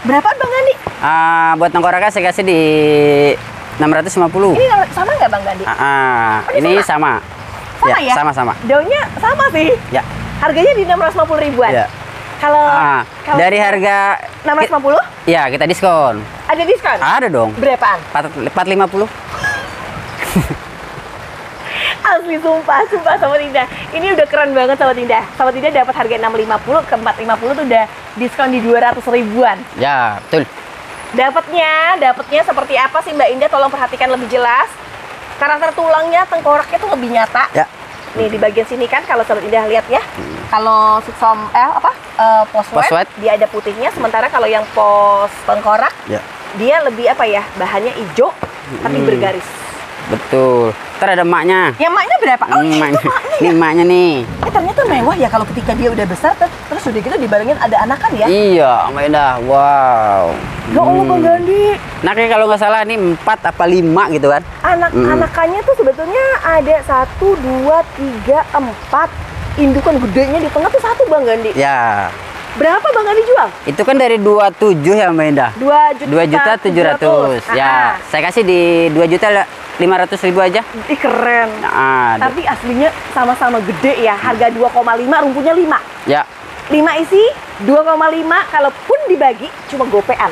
Berapa Bang Gandhi?
Buat tengkoraknya saya kasih di 650.
Ini sama nggak Bang Gandhi?
Ini sama.
Sama ya?
Sama-sama.
Daunnya sama sih.
Ya.
Harganya di 650 ribuan.
Ya.
Kalau
Dari harga
650
ya kita diskon.
ada diskon?
Ada dong.
Berapaan?
450.
Asli sumpah Sobat Indah. Ini udah keren banget Sobat Indah. Sobat Indah dapat harga 650 ke 450 tuh udah diskon di 200 ribuan.
Ya, betul.
Dapatnya seperti apa sih Mbak Indah? Tolong perhatikan lebih jelas. Karakter tulangnya, tengkoraknya tuh lebih nyata.
Ya.
Nih di bagian sini kan kalau Sobat Indah lihat ya. Kalau pos white, dia ada putihnya, sementara kalau yang pos tengkorak
Ya.
dia lebih apa ya? Bahannya hijau tapi bergaris.
Betul. Ntar ada emaknya.
Yang maknya berapa? Oh,
Ini
itu
emaknya.
maknya.
Ini emaknya nih.
Ternyata mewah ya kalau ketika dia udah besar terus udah gitu dibarengin ada anakan ya.
Iya, Mbak Indah. Wow.
Ya Allah Bang Gandhi.
Nah, kayak kalau nggak salah ini 4 apa 5 gitu kan.
Anakannya tuh sebetulnya ada 1, 2, 3, 4. Indukan gedenya di tengah tuh 1 Bang Gandhi.
Ya.
Berapa Bang Gandhi jual?
Itu kan dari 27 ya Mbak Indah.
2.700.000.
2.700.000. Ya, saya kasih di 2.500.000 aja.
Ih keren.
Nah,
Tapi aslinya sama-sama gede ya. Harga 2,5, rumpunya 5.
ya.
5 isi, 2,5 kalaupun dibagi cuma gopean.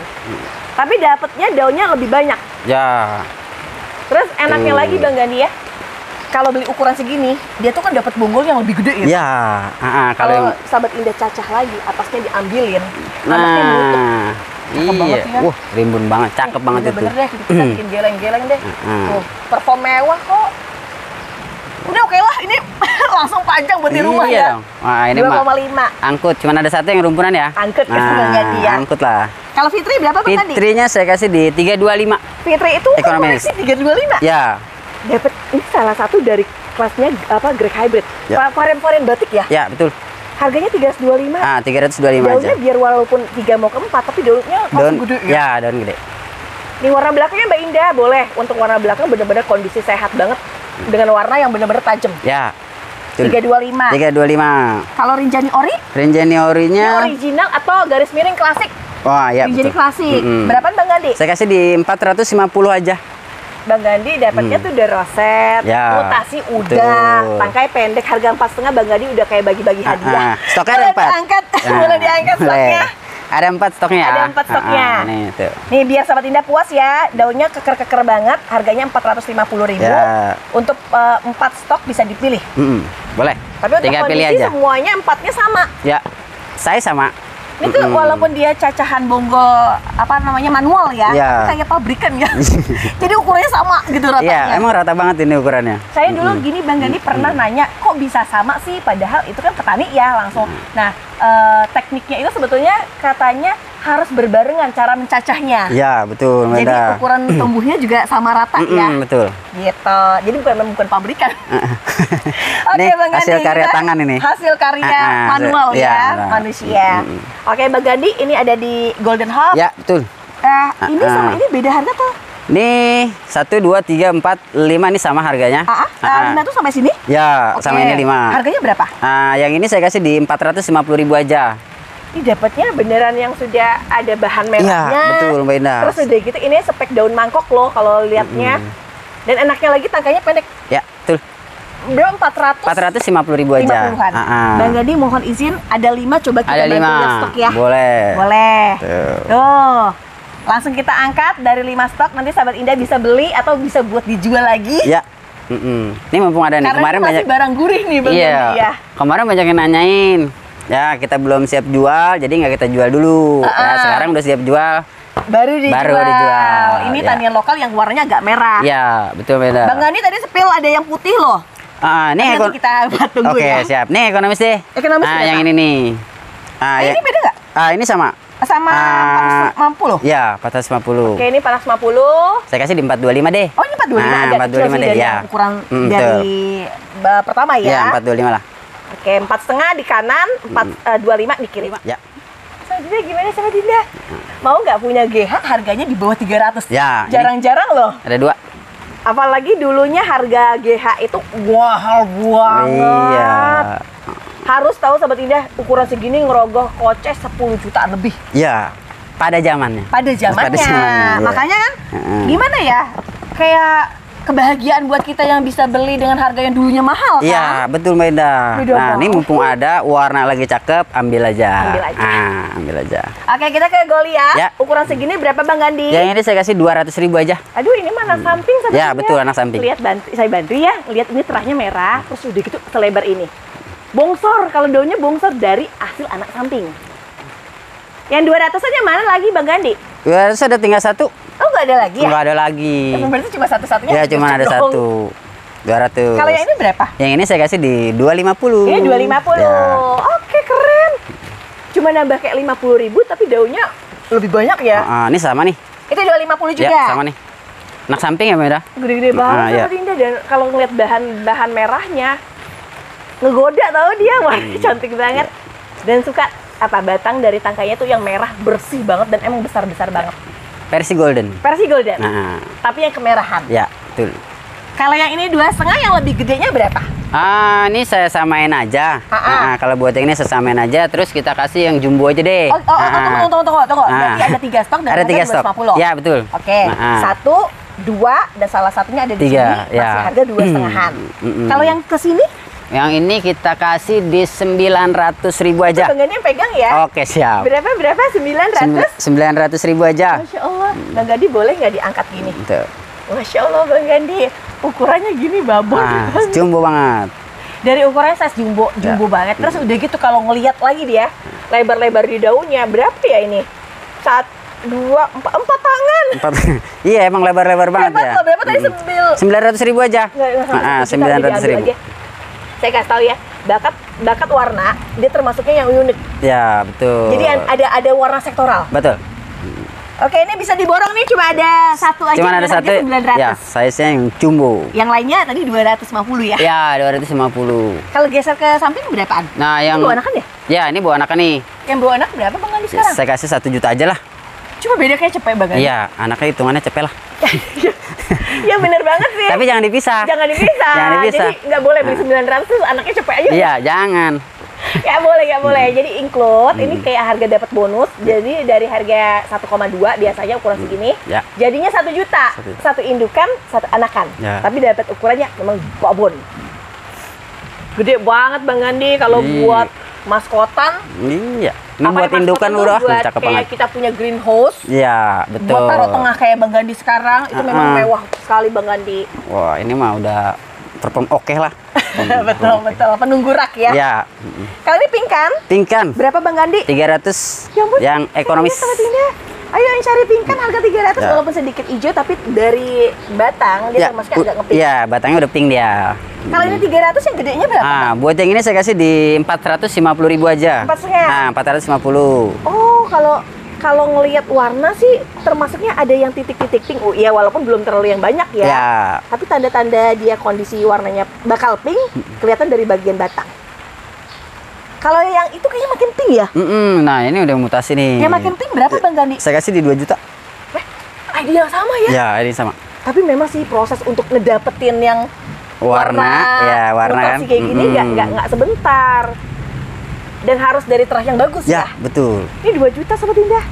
Tapi dapatnya daunnya lebih banyak.
Ya.
Terus enaknya lagi Bang Gandhi ya. Kalau beli ukuran segini, dia tuh kan dapat bonggol yang lebih gede ya.
Ya. Kalau
Kalau
yang
sahabat Indah cacah lagi, atasnya diambilin. Anaknya menutup.
Iya.
banget ya.
Wah, rimbun banget, cakep banget itu.
Bener deh, kita bikin geleng-geleng deh. Tuh, perform mewah kok. Udah oke lah, ini langsung panjang buat di rumah
Iya
ya.
dong. Wah, ini mah
2,5.
angkut, cuman ada satu yang rumpunan ya.
Angkut kan Bang Gandhi ya.
Angkut lah.
Kalau Fitri berapa Bang Gandhi?
Fitrinya saya kasih di 325.
Fitri itu
Ekonomis.
koleksi 325.
Ya.
Dapat ini salah satu dari kelasnya Greg Hybrid.
Ya.
Varian batik ya.
Ya, betul.
Harganya 325.
325
Daunnya
aja.
biar walaupun 3 mau ke 4 tapi daunnya
Daun
langsung gede ya.
ya, daun gede.
Di warna belakangnya Mbak Indah boleh. Untuk warna belakang benar-benar kondisi sehat banget dengan warna yang benar-benar tajam.
Ya. Betul.
325.
325.
Kalau Rinjani Ori?
Rinjani
Ini
orinya.
original atau garis miring klasik?
Wah, ya
Rinjani
betul.
klasik. Berapaan Bang Gandhi?
Saya kasih di 450 aja.
Bang Gandhi dapatnya tuh udah roset,
Ya,
mutasi udah,
betul.
tangkai pendek harga 4,5 Bang Gandhi udah kayak bagi-bagi hadiah.
Stoknya ada 4.
Diangkat, boleh diangkat stoknya.
Ada 4 stoknya ya.
Ada 4 stoknya.
Nih, tuh.
Nih biar sahabat Indah puas ya, daunnya keker-keker banget, harganya 450.000.
Ya.
Untuk 4 stok bisa dipilih.
Boleh.
Tapi untuk
Tinggal pilih
kondisi
aja.
semuanya 4-nya sama.
Ya. Saya sama.
Ini tuh walaupun dia cacahan bonggol manual ya,
Ya.
tapi kayak pabrikan ya. Jadi ukurannya sama gitu ratanya.
Iya, emang rata banget ini ukurannya.
Saya dulu gini Bang Gandhi pernah nanya, kok bisa sama sih? Padahal itu kan petani ya langsung. Nah, tekniknya itu sebetulnya katanya harus berbarengan cara mencacahnya.
Ya, betul,
Jadi
beda.
ukuran tumbuhnya juga sama rata ya.
Betul.
Gitu. Jadi bukan pabrikan. Oke,
Ini
Bang Gandhi,
hasil karya
kita
tangan ini.
Hasil karya manual
ya,
ya,
nah.
manusia. Oke, Bang Gandhi, ini ada di Golden Hub.
Ya, betul.
Ini sama ini beda harga tuh.
Nih 1, 2, 3, 4, 5 nih sama harganya.
5 tuh sampai sini?
Ya,
Oke.
sama ini 5.
Harganya berapa?
Yang ini saya kasih di 450.000 aja.
Ini dapatnya beneran yang sudah ada bahan merahnya.
Iya, betul, Mbak Indah.
Terus udah gitu ini spek daun mangkok loh kalau lihatnya. Dan enaknya lagi tangkainya pendek.
Ya, betul.
Berapa?
450.000 aja.
50-an. Bang Gandhi mohon izin ada 5 coba kita
Ada
bantu
5.
lihat stok ya.
Boleh.
Boleh.
Tuh.
Tuh. Langsung kita angkat dari 5 stok, nanti sahabat Indah bisa beli atau bisa buat dijual lagi.
Ya. Ini mumpung ada nih.
Karena
Kemarin
ini masih
banyak.
barang gurih nih Bang
Iya.
Gandhi ya.
Kemarin banyak yang nanyain. Ya, kita belum siap jual, jadi nggak kita jual dulu. Ya, sekarang udah siap jual.
Baru dijual. Ini
ya.
tanian lokal yang warnanya agak merah.
Ya, betul, beda.
Bang Gandhi tadi spill ada yang putih loh.
Ini
Nanti kita tunggu
Oke,
ya.
siap. Nih ekonomis deh.
Ekonomis berapa?
yang ini nih.
Ini beda nggak?
Ini sama.
Sama 450.
Ya, 450.
Oke, ini 450.
Saya kasih di 425 deh.
Oh, ini 425 agak
425
kecil sih
deh,
dari
ya.
yang ukuran
Betul.
dari pertama ya.
Ya, 425 lah.
Oke, 4,5 di kanan, 425 di kiri.
Ya.
Sama Dinda gimana sama Dinda? Mau nggak punya GH harganya di bawah 300?
Ya,
Jarang-jarang loh.
Ada 2.
Apalagi dulunya harga GH itu mahal banget.
Iya.
Harus tahu sahabat Indah, ukuran segini ngerogoh kocek 10 jutaan lebih.
Ya, pada zamannya.
Pada zamannya.
ya.
Makanya kan gimana ya? Kayak kebahagiaan buat kita yang bisa beli dengan harga yang dulunya mahal kan?
Iya, betul Mbak Indah.
Beda
Nah, ini
banget.
mumpung ada warna lagi cakep, ambil aja.
Ambil aja.
Ambil aja.
Oke, kita ke Goliath.
Ya.
Ukuran segini berapa Bang Gandhi?
Yang ini saya kasih 200.000 aja.
Aduh, ini mana samping sahabat
Ya,
Indah.
betul, anak samping.
Lihat saya bantu ya. Lihat ini terahnya merah, terus udah gitu selebar ini. Bongsor, kalau daunnya bongsor dari hasil anak samping. Yang 200-an mana lagi Bang Gandhi?
200 ada tinggal 1.
Oh, nggak ada lagi ya?
Enggak ada lagi.
Berarti cuma satu-satunya?
Ya, cuma ada
dong.
1. 200.
Kalau yang ini berapa?
Yang ini saya kasih di 250.
Ini 250.
Ya.
Oke, keren. Cuma nambah kayak 50.000 tapi daunnya lebih banyak ya.
Ini sama nih.
Itu 250 juga.
Ya, sama nih. Anak samping ya, Mbak Indah?
Gede-gede banget
ya.
sama Dinda, dan kalau ngeliat bahan merahnya ngegoda tau dia, warnanya cantik banget. Dan suka apa batang dari tangkainya tuh yang merah bersih banget dan emang besar-besar banget.
Versi golden.
Versi golden.
Nah,
Tapi yang kemerahan.
ya, betul.
Kalau yang ini 2,5 yang lebih gedenya berapa?
Ini saya samain aja. Kalau buat yang ini saya samain aja, terus kita kasih yang jumbo aja deh.
Tunggu. Berarti ada 3 stok dan
ada 3 stok.
250.
Ya, betul.
Oke, 1, 2, dan salah satunya ada di
3,
sini, masih
ya.
harga 2,5-an. Kalau yang ke sini,
Yang ini kita kasih di 900.000 aja.
Bang Gandhi yang pegang ya.
Oke, siap.
Berapa? 900?
900.000 aja.
Masya Allah, Bang Gandhi boleh nggak diangkat gini?
Tuh.
Masya Allah Bang Gandhi, ukurannya gini babon.
Jumbo banget.
Dari ukurannya size jumbo banget. Terus udah gitu kalau ngelihat lagi dia, lebar-lebar di daunnya, berapa ya ini? 1, 2, 4 tangan.
Iya, emang lebar-lebar banget
Hebat
ya.
loh, berapa tadi
900.000 aja.
Nggak,
900.000.
Saya kasih tahu ya, bakat warna, dia termasuknya yang unik.
Ya, betul.
Jadi ada warna sektoral.
Betul.
Oke, ini bisa diborong nih, cuma ada satu aja.
Cuman ada
dengan
satu.
harga 900.
Ya, size-nya yang jumbo.
Yang lainnya tadi 250 ya.
Ya, 250.
Kalau geser ke samping berapaan?
Nah, yang
Bawa anakan ya?
Ya, ini bawa anakan nih.
Yang bawa anak berapa Bang Gandhi sekarang?
Saya kasih 1 juta aja lah.
Cuma beda kayak cepet Bang Gandhi.
Iya, anaknya hitungannya cepet lah.
Ya bener banget sih.
Tapi jangan dipisah.
Jangan dipisah.
Jangan dipisah.
Jadi nggak boleh beli 900 terus anaknya cepet aja.
Iya, jangan.
Nggak boleh. Jadi include, ini kayak harga dapat bonus. Jadi dari harga 1,2 biasanya ukuran segini.
Ya.
Jadinya 1 juta. Satu indukan, satu anakan.
Ya.
Tapi dapat ukurannya memang babon. Gede banget Bang Gandhi kalau buat maskotan.
Iya. Ini
Apa
buat
ya,
indukan
maskotan
udah
tuh buat
cakep
kayak
banget.
kita punya greenhouse.
Iya, betul.
Buat taruh tengah kayak Bang Gandhi sekarang itu memang mewah sekali Bang Gandhi.
Wah, ini mah udah perform oke lah.
betul. Penunggu rak ya.
Ya.
Kalau ini pingkan,
Tingkan
berapa Bang Gandhi?
300
Ya ampun,
yang ekonomis.
sangat indah. Ayo yang cari pingkan harga 300
Ya.
walaupun sedikit hijau tapi dari batang dia
Ya,
termasuknya agak ngepink.
iya, batangnya udah pink dia.
Kalau ini 300 yang gedenya berapa?
Buat yang ini saya kasih di 450.000 aja.
4,5.
450.
Oh, kalau kalau ngelihat warna sih termasuknya ada yang titik-titik pink. Oh iya, walaupun belum terlalu yang banyak ya.
Ya.
Tapi tanda-tanda dia kondisi warnanya bakal pink kelihatan dari bagian batang. Kalau yang itu kayaknya makin pink ya?
Nah, ini udah mutasi nih.
Yang makin pink berapa Bang Gandhi?
Saya kasih di 2 juta.
Ide yang sama ya?
Ya, ini sama.
Tapi memang sih proses untuk ngedapetin yang
Warna
mutasi
kan.
kayak gini nggak sebentar. Dan harus dari terah yang bagus ya?
Ya, betul.
Ini 2 juta Sobat Indah.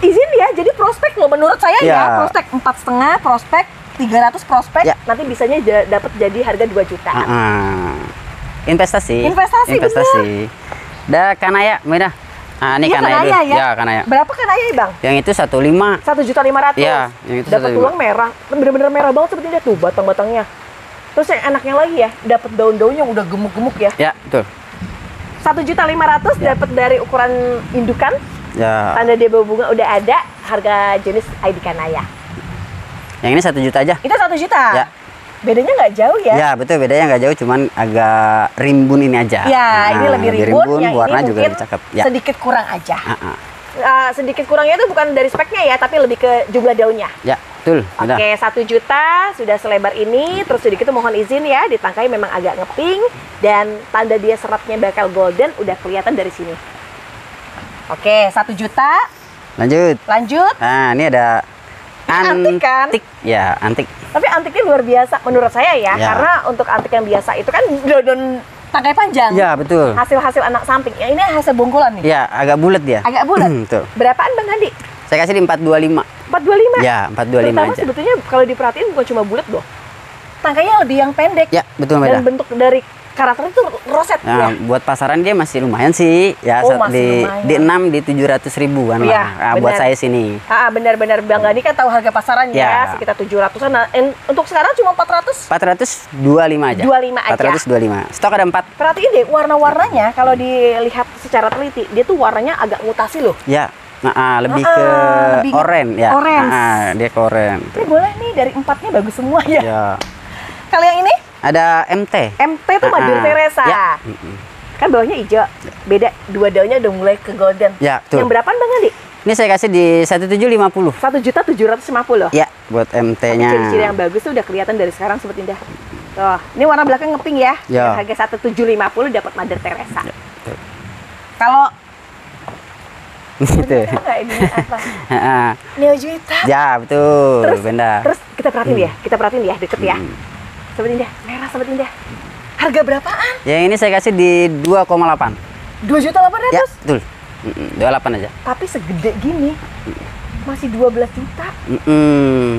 Izin ya, jadi prospek loh menurut saya ya, prospek 4,5, prospek 300 prospek, nanti bisanya dapat jadi harga 2 juta.
Investasi.
Bener.
Dah Kanaya, Mira. Nah, ini
Iya,
Kanaya dulu.
ya?
Ya, Kanaya.
Berapa Kanaya, Bang?
Yang itu 1,5.
1.500.000.
Iya, yang itu
dapat
1,5.
tulang merah. Bener-bener merah banget Sobat Indah tuh batang-batangnya. Terus yang enaknya lagi ya, dapat daun-daunnya udah gemuk-gemuk ya.
Ya, betul.
1.500.000 dapat dari ukuran indukan.
Ya.
Tanda dia berbunga udah ada, harga jenis ID Kanaya.
Yang ini 1 juta aja.
Itu 1 juta.
Ya.
Bedanya nggak jauh ya?
Ya, betul, bedanya nggak jauh, cuman agak rimbun ini aja.
Ya, ini lebih rimbun, yang
warna
ini
juga
mungkin
lebih cakep. Ya.
sedikit kurang aja. Sedikit kurangnya itu bukan dari speknya ya, tapi lebih ke jumlah daunnya.
Ya, betul.
Oke, 1 juta sudah selebar ini. Terus sedikit mohon izin ya, di tangkai memang agak ngeping dan tanda dia seratnya bakal golden udah kelihatan dari sini. Oke, 1 juta.
Lanjut. Nah, ini ada
antik kan?
Ya, antik.
Tapi antiknya luar biasa menurut saya ya, karena untuk antik yang biasa itu kan daun tangkai panjang.
Ya, betul.
Hasil anak samping. Yang ini hasil bongkolan nih.
Ya, agak bulat dia.
Agak bulat.
Betul.
Berapaan Bang Gandhi?
Saya kasih di 425.
425?
Ya, 425
terutama
aja.
sebetulnya kalau diperhatiin bukan cuma bulat loh. Tangkainya lebih yang pendek.
Ya, betul,
Dan
beda.
bentuk dari karakter itu roset
Nah,
ya.
buat pasaran dia masih lumayan sih. Ya,
Oh, masih lumayan.
di 6 di 700 ribuan
Iya,
lah. Nah, buat
benar.
saya sini.
Benar-benar Bang Gandhi kan tahu harga pasaran ya,
Ya.
sekitar 700-an. Nah, untuk sekarang cuma 400.
425 aja.
25 aja.
425. Stok ada 4.
Perhatiin deh warna-warnanya kalau dilihat secara teliti, dia tuh warnanya agak mutasi loh.
Ya. Lebih ke
lebih
oranye ya.
orange.
Dia ke oranye.
Ini boleh nih dari 4-nya bagus semua ya.
Ya.
Kalau yang ini
Ada MT.
MT tuh Mother Teresa.
Ya.
Kan bawahnya hijau. Beda, dua daunnya udah mulai ke golden.
Ya, betul.
Yang berapaan Bang Gandhi?
Ini saya kasih di 1.750.
1.750.
Ya, buat MT-nya.
Ciri-ciri yang bagus tuh udah kelihatan dari sekarang Sobat Indah. Tuh, ini warna belakang ngeping ya.
Ya.
Dengan harga 1.750 dapat Mother Teresa.
Ya, betul.
Kalau
Gitu.
enggak ini apa? Neo Juita.
Ya, betul. Benar.
Terus kita perhatiin ya, deket ya. Sobat Indah, merah Sobat Indah. Harga berapaan?
Yang ini saya kasih di 2,8.
2.800.000.
Ya, betul. 28 aja.
Tapi segede gini. Masih 12 juta.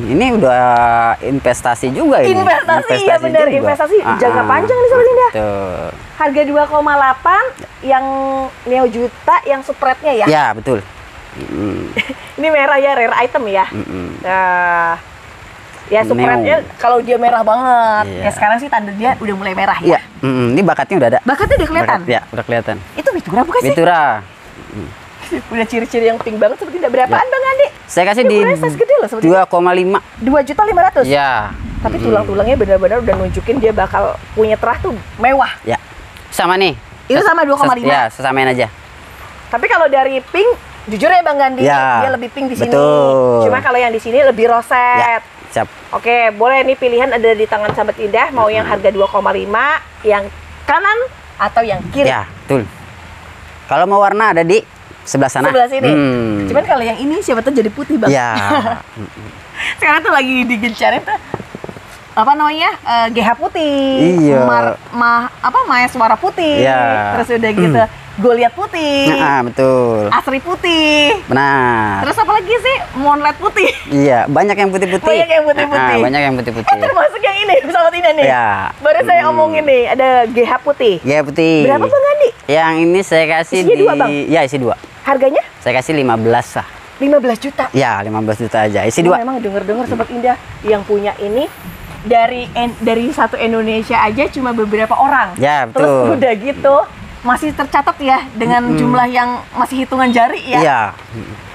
Ini udah investasi juga ini.
Investasi ya benar,
juga.
investasi jangka panjang nih Sobat Indah.
Betul.
Harga 2,8 yang Neo Juta yang spreadnya ya.
Ya, betul.
Ini merah ya, rare item ya. Nah, ya
Neo.
spreadnya kalau dia merah banget.
Iya.
Ya sekarang sih tanda dia udah mulai merah ya.
Ya, ini bakatnya udah ada.
Bakatnya udah kelihatan.
Ya, udah kelihatan.
Itu Witura bukan sih?
Witura.
Udah ciri-ciri yang pink banget seperti tidak berapaan
Ya.
Bang Andi?
Saya kasih
Ini
di
ukurannya size gede loh seperti
2,5.
2.500.000.
Ya.
Tapi tulang-tulangnya benar-benar udah nunjukin dia bakal punya terah tuh mewah.
Ya. Sama nih.
Itu sama 2,5.
Ya, sesamain aja.
Tapi kalau dari pink, jujur ya Bang Gandhi,
Ya,
dia lebih pink di sini.
betul.
Cuma kalau yang di sini lebih roset.
Ya, siap.
Oke, boleh nih pilihan ada di tangan Sahabat Indah, mau yang harga 2,5, yang kanan atau yang kiri.
Ya, betul. Kalau mau warna ada di sebelah sana.
Sebelah sini. Cuman kalau yang ini siapa tuh jadi putih Bang.
Ya.
Sekarang tuh lagi digencarin tuh apa namanya? GH putih.
Iya.
Maheswara putih.
Iya.
Terus udah gitu Goliat putih.
Betul.
Asri putih.
Benar.
Terus apa lagi sih? Moonlight putih.
Iya, banyak yang putih-putih.
Banyak yang putih-putih.
Banyak yang putih-putih.
Termasuk yang ini, Sahabat Indah nih.
Ya.
Baru saya omongin nih, ada GH putih.
Ya, putih.
Berapa Bang Andi?
Yang ini saya kasih
Isinya
di
2, Bang?
Ya, isi 2.
Harganya?
Saya kasih 15 lah.
15 juta.
Ya, 15 juta aja. Isi
Ini
2.
memang denger-dengar Sobat Indah yang punya ini dari satu Indonesia aja cuma beberapa orang.
Ya, betul.
Terus udah gitu masih tercatat ya dengan jumlah yang masih hitungan jari ya.
Iya.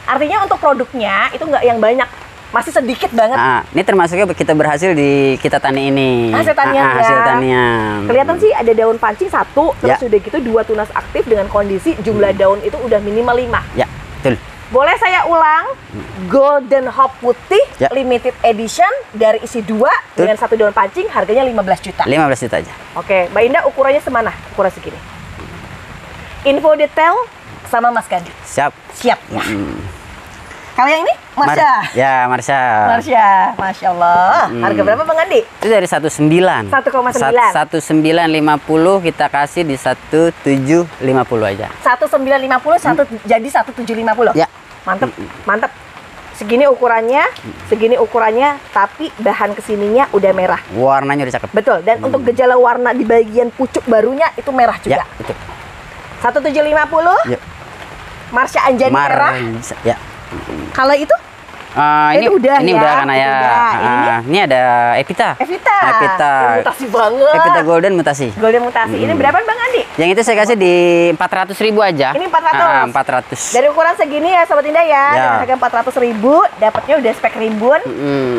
Artinya untuk produknya itu nggak yang banyak, masih sedikit banget.
Nah, ini termasuknya kita berhasil di kita tani ini.
Hasil tanian ya.
Hasil tanian.
Kelihatan sih ada daun pancing 1, terus
Ya.
udah gitu 2 tunas aktif dengan kondisi jumlah daun itu udah minimal 5.
Ya. betul.
Boleh saya ulang? Golden Hope putih
Ya.
limited edition dari isi 2 dengan 1 daun pancing, harganya 15 juta.
15 juta aja.
Oke, Mbak Indah ukurannya semana? Ukuran segini. Info detail sama Mas Gandhi.
Siap.
Siap ya. Kalau yang ini, Marsha.
Ya, Marsha.
Marsha, Masya Allah. Harga berapa Bang Andi?
Itu dari 19.
1,9.
1950 kita kasih di 1750 aja.
1950 jadi 1750.
Ya.
Mantep, mantep. Segini ukurannya, tapi bahan kesininya udah merah.
Warnanya udah cakep.
Betul. Dan untuk gejala warna di bagian pucuk barunya itu merah juga.
Ya, betul.
1750.
Ya.
Marsha Anjani merah.
Ya.
Kalau itu?
Ini udah karena ya.
Udah.
Ini ada Evita.
Evita.
Evita.
Mutasi banget.
Evita Golden mutasi.
Golden mutasi. Ini berapa Bang Andi?
Yang itu saya kasih di 400.000 aja.
Ini 400.
400.
Dari ukuran segini ya Sobat Indah ya.
Ya.
Dengan harga 400.000, dapatnya udah spek ribbon.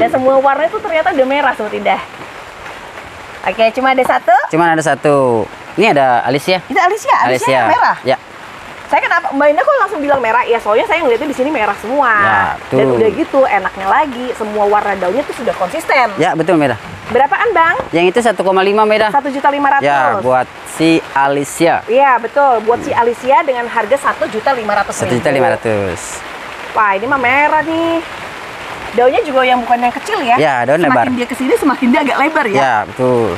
Dan semua warna itu ternyata udah merah Sobat Indah. Oke, cuma ada satu.
Cuman ada satu. Ini ada Alicia.
Itu Alicia. Alicia merah.
Ya.
Saya kenapa Mbak Indah kok langsung bilang merah? Ya soalnya saya ngeliatnya di sini merah semua.
Ya, betul.
Dan udah gitu enaknya lagi semua warna daunnya tuh sudah konsisten.
Ya, betul merah.
Berapaan Bang?
Yang itu 1,5 merah.
1.500.000.
Ya, buat si Alicia.
Iya betul, buat si Alicia dengan harga 1.500.000.
1.500.000.
Wah ini mah merah nih. Daunnya juga yang bukan yang kecil ya?
Ya, daun lebar.
Semakin dia kesini semakin dia agak lebar ya?
Ya, betul.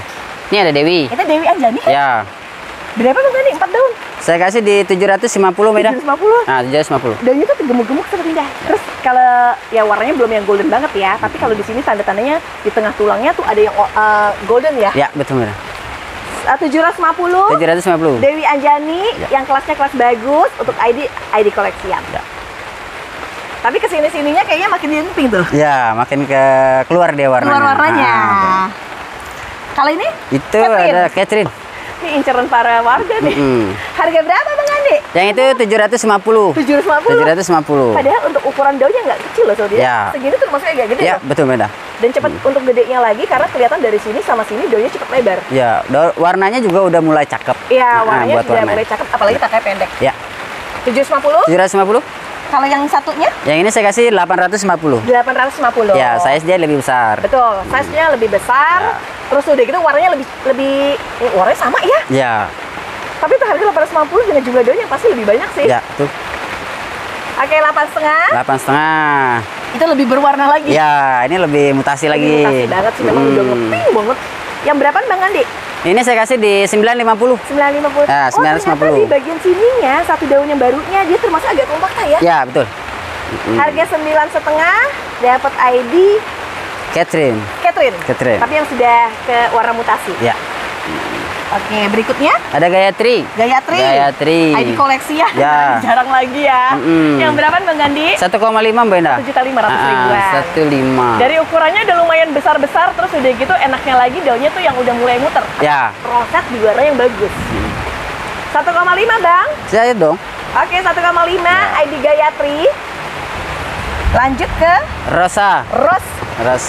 Ini ada Dewi.
Itu Dewi Anjani?
Ya.
Berapa Bang Gani? 4 daun?
Saya kasih di 750 merah.
750?
Nah, 750.
Daunnya tuh gemuk-gemuk seperti indah. Terus kalau ya warnanya belum yang golden banget ya, tapi kalau di sini tanda-tandanya di tengah tulangnya tuh ada yang golden ya?
Ya, betul merah.
750.
750.
Dewi Anjani yang kelasnya kelas bagus untuk ID koleksian.
Ya.
Tapi kesini-sininya kayaknya makin diemping tuh.
Ya, makin keluar dia warnanya.
Keluar warnanya. Kalau ini?
Itu
Catherine.
ada Catherine.
Ini inceran para warga nih. Harga berapa Bang Andi?
Yang itu 750.
750. Padahal untuk ukuran daunnya nggak kecil loh Sodia.
Ya.
Segini tuh maksudnya agak gede
Ya,
loh.
betul merah.
Dan cepat untuk gedenya lagi karena kelihatan dari sini sama sini daunnya cepat lebar.
Ya, warnanya juga udah mulai cakep.
Iya, warnanya
buat
sudah
warna.
mulai cakep apalagi taknya pendek.
Ya.
750.
750.
Kalau yang satunya?
Yang ini saya kasih 850.
850.
Ya, size dia lebih besar.
Betul, size-nya lebih besar.
Ya.
Terus udah gitu warnanya lebih warnanya sama ya.
Ya.
Tapi itu harga 850 dengan jumlah daunnya pasti lebih banyak sih.
Ya, tuh.
Oke, 8,5.
8,5.
Itu lebih berwarna lagi.
Ya, ini lebih mutasi lagi.
Mutasi banget sih, memang udah ngeping banget. Yang berapa Bang Andi?
Ini saya kasih di 950.
950.
Ya,
Oh, ternyata
950.
di bagian sininya satu daun yang barunya dia termasuk agak kompakta ya.
Ya, betul.
Harga 9,5 dapat ID
Catherine.
Catherine. Tapi yang sudah ke warna mutasi.
Ya.
Oke, berikutnya
Ada Gayatri.
Gayatri. ID koleksi ya.
Ya.
Jarang lagi ya. Yang berapa Bang Gandhi?
1,5 Mbak Indah.
1.500.000-an.
1,5.
Dari ukurannya udah lumayan besar-besar, terus udah gitu enaknya lagi daunnya tuh yang udah mulai muter.
Ya.
Roset di warna yang bagus. 1,5 Bang.
Saya dong.
Oke, 1,5 ID Gayatri. Lanjut ke
Rosa.
Rose.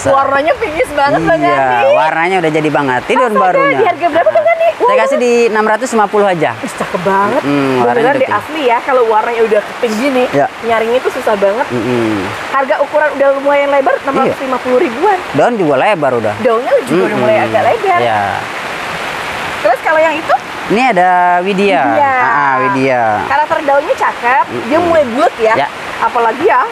Warnanya pingis banget Bang
Iya,
Gandhi.
warnanya udah jadi banget. Ini daun
Astaga,
barunya.
di harga berapa Bang Gandhi?
Saya kasih di 650 aja.
Ih, cakep banget.
warnanya
Beneran
udah
di
pink.
asli ya, kalau warnanya udah pink gini,
Ya.
nyaringnya itu susah banget. Harga ukuran udah lumayan lebar, 650 ribuan.
Daun juga lebar udah.
Daunnya juga udah mulai agak lebar.
Ya.
Terus kalau yang itu?
Ini ada Widya. Widya.
Karakter daunnya cakep, dia mulai bulat ya.
Ya.
Apalagi ya,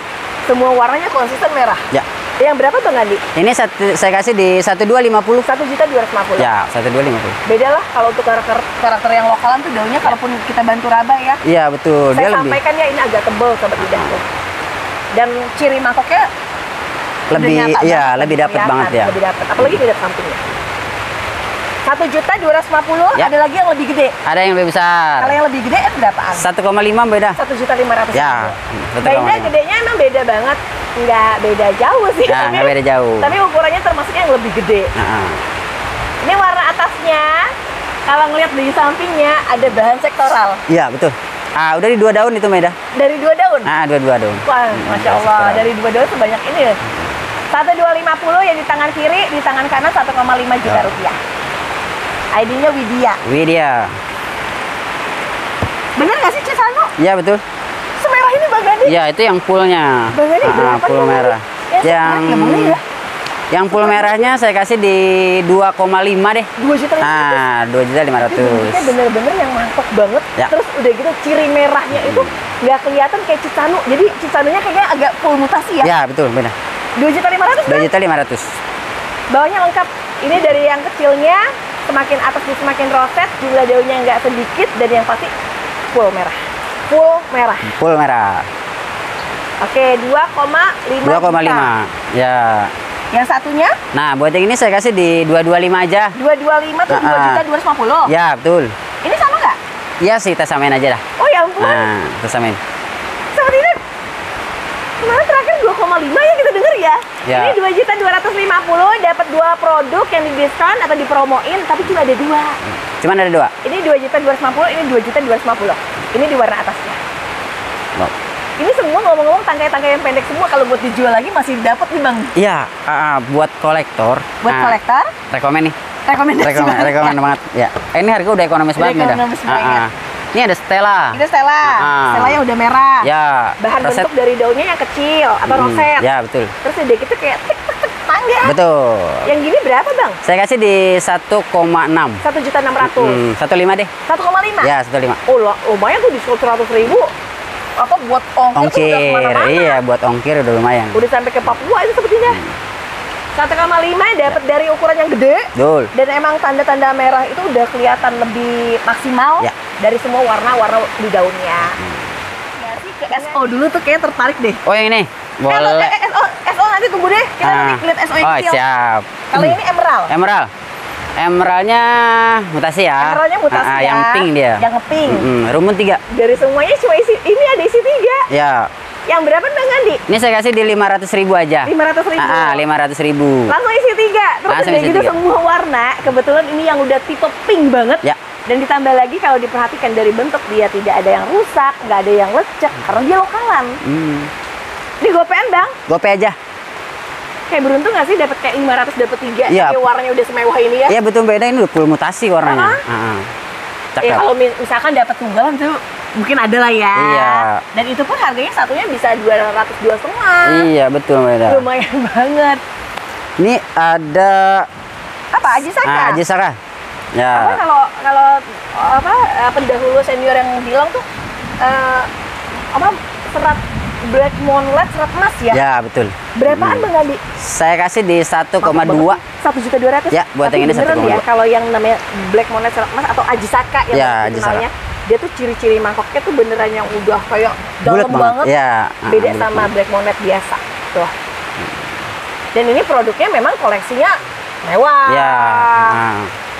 semua warnanya konsisten merah.
Ya.
Yang berapa Bang Gandhi?
Ini saya kasih di 1.250.
1.250.
Ya, 1.250.
Beda lah kalau untuk karakter yang lokalan tuh daunnya kalaupun kita bantu raba ya.
Iya, betul.
Saya
Dia
sampaikan ya ini agak tebal Sobat Indah tuh. Dan ciri mangkoknya lebih
dapat banget ya.
Lebih dapat. Apalagi lihat sampingnya. 1.250.000.
Ya.
Ada lagi yang lebih gede.
Ada yang lebih besar.
Kalau yang lebih gede itu berapaan?
1,5 beda.
1.500.000.
Ya.
Mbak Indah gedenya emang beda banget. Nggak beda jauh sih.
Ya, nggak beda jauh.
Tapi ukurannya termasuk yang lebih gede. Ini warna atasnya. Kalau ngelihat di sampingnya ada bahan sektoral.
Iya, betul. Udah di 2 daun itu Meda.
Dari 2 daun?
Dua daun.
Wah, Masya Allah. Dari 2 daun sebanyak ini ya. 1.250 yang di tangan kiri, di tangan kanan 1,5 juta rupiah. ID-nya Widya.
Widya.
Bener nggak sih Cisano?
Iya, betul.
Semerah ini Bang Gandhi?
Ya, itu yang fullnya.
Bang Gandhi berapa
full
Bang?
merah.
Yang ya, boleh ya.
Yang full merahnya saya kasih di 2,5 deh.
2.500.000.
Nah, 2.500.000.
Bentuknya bener-bener yang mantap banget.
Ya.
Terus udah gitu ciri merahnya itu nggak kelihatan kayak Cicanu. Jadi Cicanunya kayaknya agak full mutasi ya.
Ya, betul, benar.
2.500.000.
2.500.000.
Bawahnya lengkap. Ini dari yang kecilnya semakin atas dia semakin roset, jumlah daunnya nggak sedikit dan yang pasti full merah. Full merah.
Full merah.
Oke, 2,5.
2,5. Ya.
Yang satunya
Nah, buat yang ini saya kasih di 225 aja.
225 tuh 2.250.000.
Ya, betul.
Ini sama nggak?
Iya sih, kita samain aja dah.
Oh ya ampun.
Nah, kita samain.
Sahabat ini kemarin terakhir 2,5 ya kita denger ya.
Ya.
Ini 2.250.000 dapat 2 produk yang didiskon atau dipromoin, tapi cuma ada 2.
Cuman ada 2.
Ini 2.250.000, ini 2.250.000. Ini di warna atasnya.
Wow.
Ini semua ngomong-ngomong tangkai-tangkai yang pendek semua, kalau buat dijual lagi masih dapat nih Bang.
Iya, buat kolektor.
Buat kolektor,
Rekomen nih.
rekomendasi banget.
Rekomen banget. Ya. Ini harga udah ekonomis
Udah
banget nih dah.
ekonomis banget.
Ini ada Stella.
Ini Stella. Stella yang udah merah.
Ya.
Bahan
roset.
bentuk dari daunnya yang kecil atau roset.
Ya, betul.
Terus udah gitu kayak tik tik tik tangga.
Betul.
Yang gini berapa Bang?
Saya kasih di 1,6.
1.600.000.
1,5 deh.
1,5.
Ya, 1,5.
Oh lah, lumayan tuh diskon 100.000. Apa buat ongkir tuh udah
Ongkir.
kemana-mana.
Iya, buat ongkir udah lumayan.
Udah sampai ke Papua itu sepertinya. 1,5 dapat dari ukuran yang gede.
Betul.
Dan emang tanda-tanda merah itu udah kelihatan lebih maksimal
Ya.
dari semua warna-warna di daunnya. Ya sih ke SO dulu tuh kayak tertarik deh.
Oh, yang ini. Boleh.
SO nanti tunggu deh. Kita nanti lihat SO yang
Oh,
kecil.
siap.
Kalau ini emerald.
Emerald. Emeraldnya mutasi ya.
Emeraldnya mutasi ya.
Yang pink dia.
Yang pink.
Rumun 3.
Dari semuanya cuma ini ada isi 3.
Ya.
Yang berapa Bang Gandhi?
Ini saya kasih di 500.000 aja.
500.000.
500.000.
Langsung isi 3. Terus
Langsung
udah
isi
gitu
3.
semua warna. Kebetulan ini yang udah tipe pink banget.
Ya.
Dan ditambah lagi kalau diperhatikan dari bentuk dia tidak ada yang rusak, nggak ada yang lecek karena dia lokalan. Ini gopean Bang.
Gope aja.
Kayak beruntung nggak sih dapat kayak 500 dapat 3
Iya.
tapi warnanya udah semewah ini ya.
Iya, betul, beda ini udah full mutasi warnanya. Cakep.
Kalau misalkan dapat tunggalan tuh mungkin ada lah ya.
Iya.
Dan itu pun harganya satunya bisa 200-2,5.
Iya, betul, beda.
Lumayan banget.
Ini ada
Apa Aji Saka?
Aji Saka.
Apa
Ya.
kalau pendahulu senior yang bilang tuh serat black moonlight serat emas ya?
Ya, betul.
Berapaan Bang Gandhi?
Saya kasih di 1,2.
1.200.000.
Ya, buat yang ini
beneran
1,2.
ya, kalau yang namanya black moonlight serat emas atau Aji Saka yang
Ya,
lebih
Aji
kenalnya, dia tuh ciri-ciri mangkoknya tuh beneran yang udah kayak
Bulet
dalam banget.
Ya.
Beda
bulet
sama
banget.
black moonlight biasa. Tuh. Dan ini produknya memang koleksinya mewah.
Ya.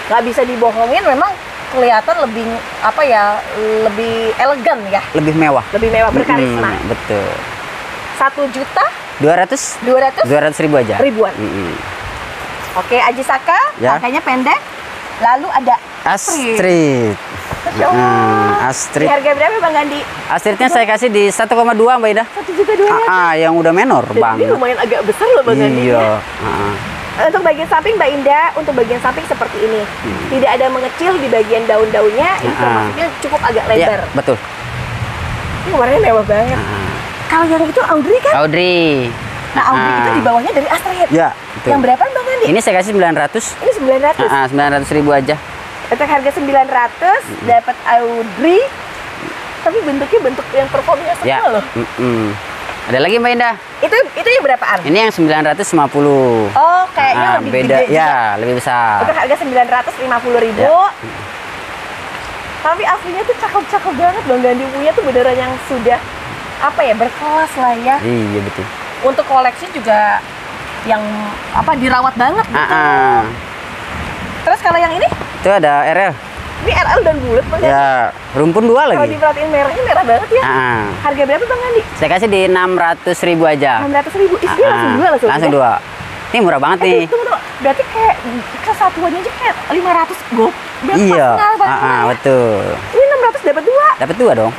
Nggak bisa dibohongin, memang kelihatan lebih lebih elegan ya,
Lebih mewah.
lebih mewah, berkarisma.
Betul.
1.200.000
200.000 aja.
Oke, Aji Saka,
Ya.
tangkainya pendek. Lalu ada
Astrid.
Masya Allah.
Astrid.
Di harga berapa Bang Gandhi?
Astridnya saya kasih di 1,2 Mbak Ida.
1.200.000.
Yang udah menor
Dan ini
banget.
lumayan agak besar loh Bang Gandhi.
Iya.
Untuk bagian samping Mbak Indah, untuk bagian samping seperti ini. Tidak ada mengecil di bagian daun-daunnya, ini termasuknya cukup agak lebar.
Iya, betul.
Ini warnanya mewah banget. Kalau yang itu Audrey kan?
Audrey.
Nah, Audrey itu di bawahnya dari Astrid.
Ya, betul.
Yang berapa Bang Gandhi?
Ini saya kasih 900.
Ini 900.
900.000 aja.
Untuk harga 900 dapat Audrey. Tapi bentuknya bentuk yang performnya semua
Ya.
loh.
Ada lagi Mbak Indah.
Itu yang berapaan?
Ini yang 950.
Oh, kayaknya lebih
beda.
gede
Ya,
juga.
lebih besar.
Untuk harga 950.000.
Ya.
Tapi aslinya tuh cakep-cakep banget Bang Gandhi punya tuh beneran yang sudah berkelas lah ya.
Iya, betul.
Untuk koleksi juga yang dirawat banget gitu. Terus kalau yang ini
Itu ada RL.
ini RL dan bulat Bang Gandhi.
Ya, rumpun 2
Kalau
lagi.
diperhatiin merahnya merah banget ya. Harga berapa Bang Gandhi?
Saya kasih di 600.000 aja.
600.000. Isinya langsung dua
Langsung 2. Ini murah banget nih.
Tunggu. Berarti kayak kesatuannya aja kayak 500
Iya.
Betul.
Betul.
Ini 600 dapat 2.
Dapat 2 dong.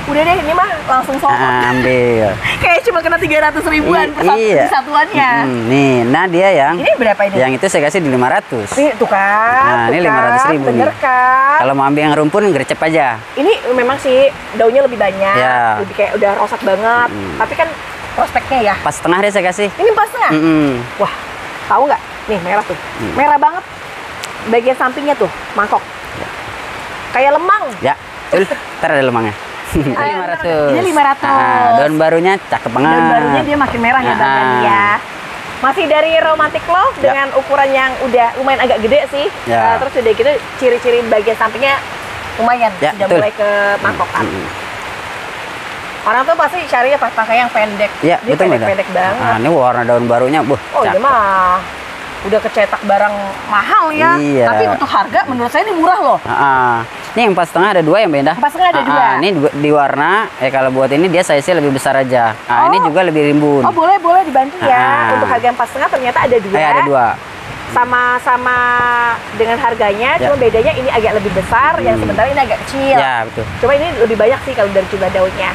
Udah deh, ini mah langsung sold out.
Ambil.
Kayak cuma kena 300 ribuan per
Iya.
satuannya.
Nih, nah dia yang
Ini berapa ini?
yang itu saya kasih di 500.
Ini tuh kan.
Nah, ini
tuh kan,
500.000
bener
nih.
kan?
Kalau mau ambil yang rumpun gercep aja.
Ini memang sih daunnya lebih banyak,
Ya.
lebih kayak udah rosak banget. Tapi kan prospeknya ya.
Pas setengah deh saya kasih.
Ini pas nggak? Wah, tahu nggak? Nih merah tuh, merah banget. Bagian sampingnya tuh mangkok. Kayak lemang.
Ya, betul. Ntar ada lemangnya. Ini 500.
Ini 500.
Daun barunya cakep banget.
Dan barunya dia makin merah ya Bang Gandhi ya. Masih dari Romantic Love dengan ukuran yang udah lumayan agak gede sih.
Ya.
Terus udah gitu ciri-ciri bagian sampingnya lumayan
Ya,
sudah
betul.
mulai ke mangkokan. Orang tuh pasti carinya pas pakai yang pendek.
Iya,
Ini
betul, Meda.
pendek-pendek banget.
Nah, ini warna daun barunya,
Oh ini
cakep.
mah udah kecetak barang mahal ya.
Iya.
Tapi untuk harga menurut saya ini murah loh.
Ini yang 4,5 ada 2 yang beda.
4,5 ada 2.
Ini di warna, kalau buat ini dia size-nya lebih besar aja. Ini juga lebih rimbun.
Oh boleh dibantu ya. Untuk harga yang 4,5 ternyata ada 2.
Ada 2.
Sama-sama dengan harganya,
Ya.
cuma bedanya ini agak lebih besar, yang sementara ini agak kecil.
Ya, betul.
Cuma ini lebih banyak sih kalau dari jumlah daunnya.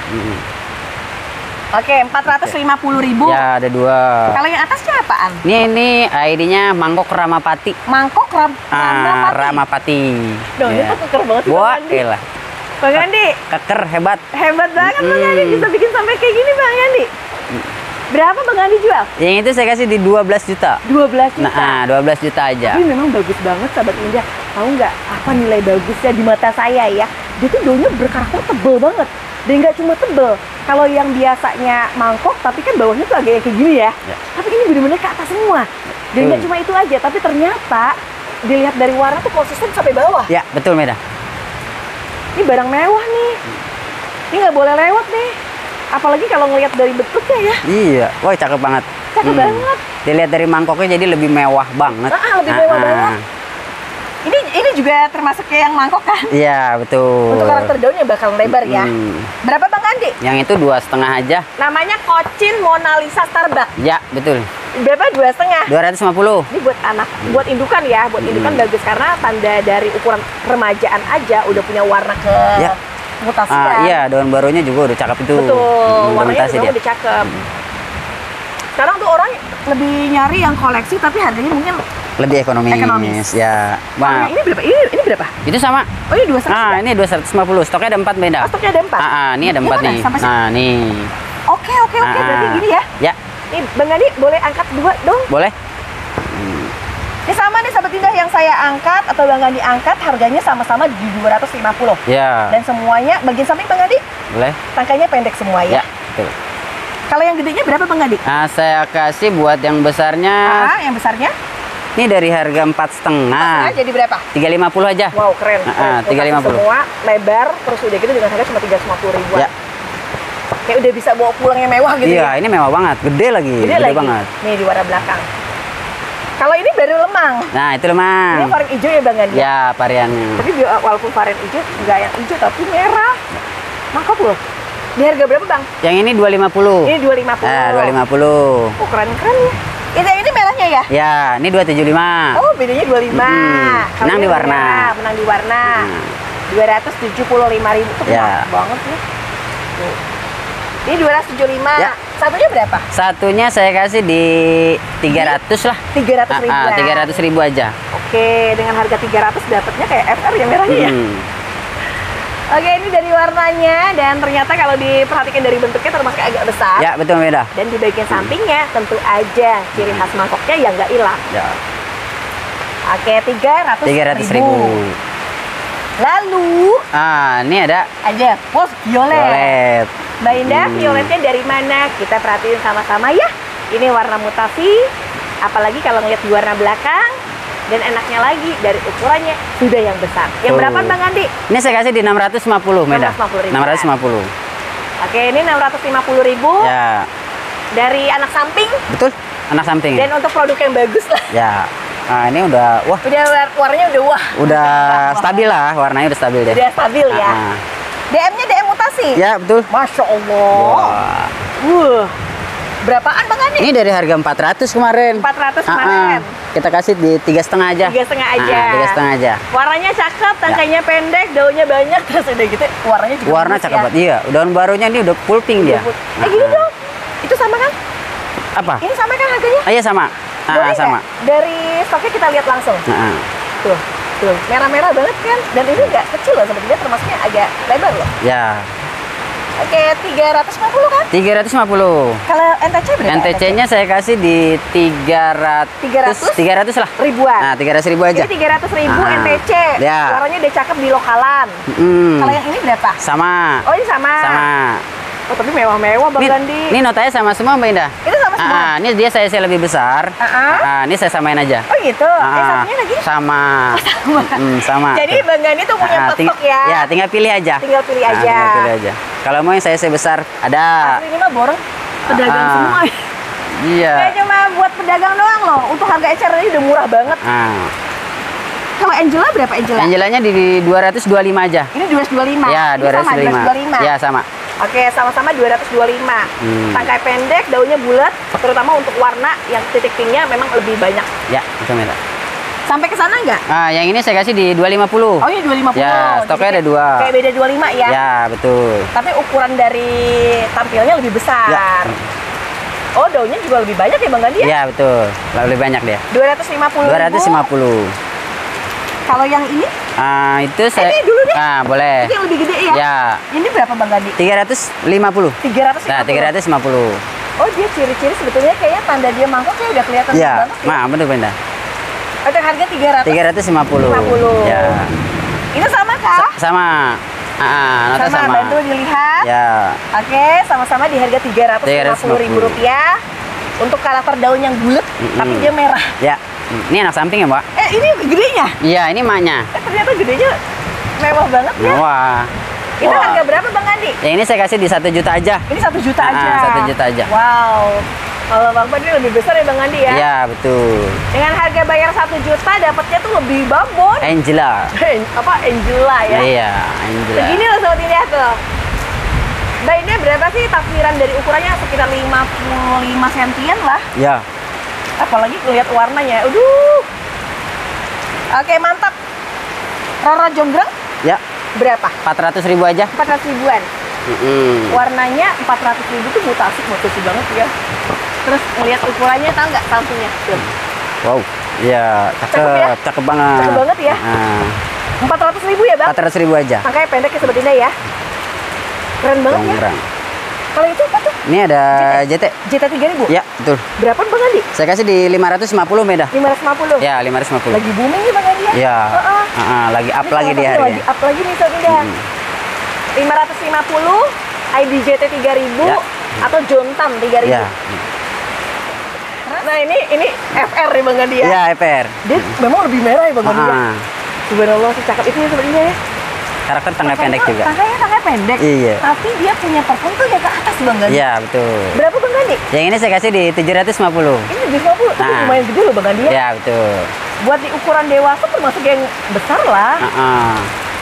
Oke, 450.000.
Ya, ada 2.
Kalau yang atasnya apaan?
Ini ID-nya Mangkok Ramapati.
Mangkok
Ramapati.
Daunnya tuh keker banget sih, Bang
Wah,
Gandhi.
elah.
Bang Gandhi,
Keker hebat.
hebat banget Bang Gandhi, bisa bikin sampai kayak gini Bang Gandhi. Berapa Bang Gandhi jual?
Yang itu saya kasih di 12 juta.
12 juta.
Nah, 12 juta aja.
Tapi memang bagus banget sahabat Indah. Tahu nggak apa nilai bagusnya di mata saya ya? Dia tuh daunnya berkarakter tebel banget. Dan nggak cuma tebel. Kalau yang biasanya mangkok, tapi kan bawahnya tuh agak kayak gini ya. Tapi ini benar-benar ke atas semua. Dan nggak cuma itu aja, tapi ternyata dilihat dari warna tuh konsisten sampai bawah.
Ya, betul Meda.
Ini barang mewah nih. Ini nggak boleh lewat nih. Apalagi kalau ngelihat dari bentuknya ya.
Iya, wah cakep banget.
Cakep banget.
Dilihat dari mangkoknya jadi lebih mewah banget.
Lebih mewah banget. Ini juga termasuk kayak yang mangkok kan?
Iya, betul.
Untuk karakter daunnya bakal lebar ya. Berapa Bang Andi?
Yang itu 2,5 aja.
Namanya Cochin Mona Lisa Starbucks.
Ya, betul.
Berapa? 2,5.
250.
Ini buat anak, buat indukan ya. Buat indukan bagus karena tanda dari ukuran remajaan aja udah punya warna ke
Ya.
mutasi kan.
Iya, daun barunya juga udah cakep itu.
Betul.
Udah
Warnanya
mutasi
juga
dia.
udah cakep. Sekarang tuh orang lebih nyari yang koleksi tapi harganya mungkin
Lebih ekonomis.
Ekonomis.
Ya.
Nah,
Bang,
ini berapa? Ini berapa?
itu sama.
Oh ini 200.
Ini 250. Stoknya ada 4 Meda.
Oh, stoknya ada 4.
Ini ada 4
Gimana?
nih.
Sampai sini?
Nah, nih.
Oke. Berarti gini ya.
Ya,
Nih Bang Andi boleh angkat 2 dong.
boleh.
Ini sama nih sahabat Indah yang saya angkat atau Bang Andi angkat harganya sama-sama di 250.
Ya.
Dan semuanya bagian samping Bang Andi
Boleh.
tangkainya pendek semua ya.
Ya, betul.
Kalau yang gedenya berapa Bang Andi?
Nah, saya kasih buat yang besarnya.
Yang besarnya?
Ini dari harga 4,5.
Jadi berapa?
350 aja.
Wow, keren.
350.
Semua lebar terus udah gitu dengan harga cuma 350 ribuan.
Ya.
Kayak udah bisa bawa pulangnya mewah gitu
Iya,
ya.
ini mewah banget. Gede lagi.
Gede lagi.
banget.
Nih di warna belakang. Kalau ini baru lemang.
Nah, itu lemang.
Ini varian hijau ya Bang Andi?
Ya, variannya.
Tapi walaupun varian hijau, nggak yang hijau tapi merah. Mangkok loh. Di harga berapa Bang?
Yang ini 250.
Ini 250.
Nah, 250.
Ukuran keren ya. Ini merahnya ya?
Ya, ini 275.
Oh, bedanya 25. Kalau
Menang
ini
di warna.
Menang di warna. 275.000 itu
Ya.
banget nih. Tuh. Ini 275.
Ya.
Satunya berapa?
Satunya saya kasih di 300 lah.
300 ribuan.
300.000 aja.
Oke, dengan harga 300 dapatnya kayak FR ya merahnya ya. Oke, ini dari warnanya dan ternyata kalau diperhatikan dari bentuknya termasuk agak besar.
Ya, betul Meda.
Dan di bagian sampingnya tentu aja ciri khas mangkoknya yang nggak hilang.
Ya.
Oke, 300.000. Lalu
Ini ada
aja pos violet.
violet.
Mbak Indah, violetnya dari mana? Kita perhatiin sama-sama ya. Ini warna mutasi, apalagi kalau ngeliat di warna belakang. Dan enaknya lagi dari ukurannya sudah yang besar. Yang berapa Bang Andi?
Ini saya kasih di 650 Meda.
650.000.
650.
Oke, ini 650.000
Ya,
dari anak samping.
betul. Anak samping.
Dan untuk produk yang bagus lah.
Ya. Nah, ini udah wah,
Udah warnanya udah wah.
udah stabil lah, warnanya udah stabil deh.
Udah stabil ya. DM-nya DM mutasi.
Ya, betul.
Masya Allah.
Wah.
Berapaan Bang Andi?
Ini dari harga 400 kemarin.
400 kemarin.
Kita kasih di 3,5 aja.
3,5 aja.
3,5 aja.
Warnanya cakep, tangkainya pendek, daunnya banyak, terus udah gitu warnanya juga
Warna
bagus
cakep
ya.
banget. Iya, daun barunya ini udah full pink dia.
Gini dong. Itu sama kan?
Apa?
Ini sama kan harganya?
Iya sama.
Boleh
Sama.
nggak? Dari stoknya kita lihat langsung. Tuh, tuh, merah-merah banget kan? Dan ini nggak kecil loh, sebetulnya termasuknya agak lebar loh.
Ya.
Oke, 350 kan?
350.
Kalau NTC berapa?
NTC-nya saya kasih di 300 lah.
Ribuan.
Nah, 300 ribu aja.
Ini 300.000 NTC.
Ya.
Warnanya udah cakep di lokalan. Kalau yang ini berapa?
Sama.
Oh, ini sama.
Sama.
Oh, tapi mewah-mewah Bang Gandhi.
Ini notanya sama semua Mbak Indah.
Itu sama semua.
Ini dia saya lebih besar. Ini saya samain aja.
Oh gitu. Satunya lagi?
Sama. Sama.
Jadi Bang Gandhi tuh punya stok ya.
Ya, tinggal pilih aja.
Tinggal pilih aja.
Tinggal pilih aja. Kalau mau yang saya besar ada.
Asli ini mah borong pedagang semua.
Iya.
Kayak cuma buat pedagang doang loh. Untuk harga ecer ini udah murah banget. Kalau Angela berapa Angela?
Angelanya di 225 aja.
Ini 225.
Ya,
Ini sama 225.
Ya, sama.
Oke, sama-sama 225. Tangkai pendek, daunnya bulat, terutama untuk warna yang titik pinknya memang lebih banyak.
Ya, itu merah.
Sampai ke sana nggak?
Yang ini saya kasih di 250.
Oh, ini 250.
Ya, stoknya ada 2.
Kayak beda 25 ya?
Ya, betul.
Tapi ukuran dari tampilnya lebih besar.
Ya.
Oh, daunnya juga lebih banyak ya Bang Gandhi ya?
Ya, betul. Lebih banyak dia.
250.
250.
Kalau yang ini?
Itu saya.
Ini dulu deh.
Boleh.
Itu yang lebih gede ya?
Ya.
Ini berapa Bang Gandhi?
350.
350.
Nah, 350.
Oh, dia ciri-ciri sebetulnya kayaknya tanda dia mangkok kayak udah kelihatan
Ya,
banget.
bener bener.
Ada harga
350.
50.
Ya.
Itu sama kah?
Sama. Nota sama.
Bantu dilihat.
Ya.
Oke, sama-sama di harga 350.000 rupiah. Untuk karakter daun yang bulat, tapi dia merah.
Ya. Ini anak samping ya, Mbak?
Ini gedenya?
Iya, ini maknya.
Ternyata gedenya mewah banget ya.
Wah.
Itu harga berapa Bang Gandhi?
Yang ini saya kasih di 1 juta aja.
Ini 1 juta aja.
1 juta aja.
Wow. Kalau Bang Gandhi lebih besar ya Bang Gandhi ya?
Iya, betul.
Dengan harga bayar 1 juta dapatnya tuh lebih babon.
Angela.
Apa? Angela ya?
Iya, Angela.
Begini loh sobat Indah tuh. Mbak ini berapa sih takbiran dari ukurannya sekitar 55 sentian lah.
Ya.
Apalagi lihat warnanya. Aduh. Oke, mantap. Roro jonggrang
Ya.
berapa?
400.000 aja.
400 ribuan. Warnanya 400.000 tuh mutasi banget ya. Terus ngelihat ukurannya tahu nggak sampingnya?
Wow. Iya, cakep banget.
Cakep banget ya. 400.000 ya Bang?
400.000 aja.
Makanya pendek ya sobat Indah ya. Keren banget ya. Kalau itu apa tuh?
Ini ada JT.
JT 3000?
Ya, betul.
Berapa Bang Gandhi?
Saya kasih di 550 Meda.
550?
Ya, 550.
Lagi booming nih Bang Gandhi ya?
Ya. Lagi up lagi dia harganya.
Lagi up lagi nih sobat Indah. 550 IDJT 3000
Ya.
atau Jontan 3000.
Ya.
Nah ini FR nih Bang Gandhi ya.
Ya, FR.
Dia memang lebih merah ya Bang Gandhi ya. Subhanallah sih cakep itu ya sebenarnya ya.
Karakter tangga pendek juga.
Tangga pendek.
Iya.
Tapi dia punya perform tuh ya ke atas Bang Gandhi.
Iya, betul.
Berapa Bang Gandhi?
Yang ini saya kasih di 750.
Ini 750, tapi lumayan gede loh Bang Gandhi ya.
Ya, betul.
Buat di ukuran dewasa termasuk yang besar lah.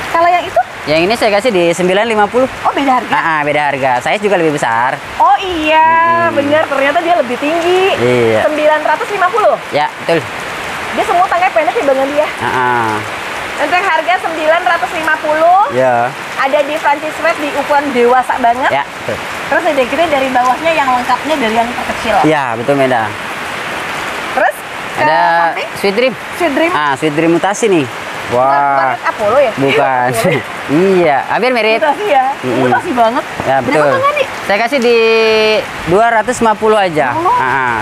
Kalau yang itu?
Yang ini saya kasih di 950.
Oh, beda harga?
Beda harga. Saya juga lebih besar.
Oh iya, benar. Ternyata dia lebih tinggi.
Iya.
950.
Ya, betul.
Dia semua tangga pendek ya Bang Gandhi ya. Untuk harga 950.
Ya.
Ada di Francis Red di ukuran dewasa banget.
Ya, betul.
Terus ada kita dari bawahnya yang lengkapnya dari yang terkecil.
Ya, betul Meda.
Terus
ada Sweet Dream.
Sweet Dream.
Sweet Dream mutasi nih.
Bukan
Wah.
Apollo ya?
Bukan. Iya, hampir mirip.
Mutasi ya. Mutasi banget.
Ya, betul.
Berapa Bang Gandhi?
Saya kasih di 250 aja.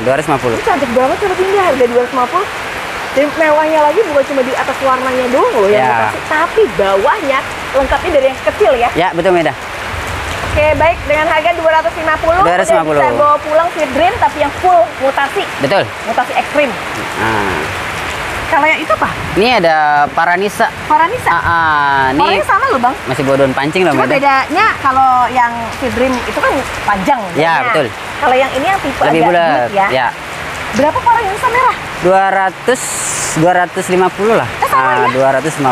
250.
Ini cantik banget coba tinggi harga 250. Dan mewahnya lagi bukan cuma di atas warnanya doang loh yang mutasi, tapi bawahnya lengkapnya dari yang kecil ya.
Ya, betul Meda.
Oke, baik, dengan harga 250 udah bisa bawa pulang Sweet Dream tapi yang full mutasi.
Betul.
Mutasi ekstrim. Kalau yang itu apa?
Ini ada Paranisa.
Paranisa?
Ini
warnanya sama loh Bang.
Masih bawa daun pancing loh.
Cuma bedanya kalau yang Sweet Dream itu kan panjang.
Ya, betul.
Kalau yang ini yang tipe
lebih bulat ya.
Berapa Paranisa merah?
250 lah.
Sama ya?
250.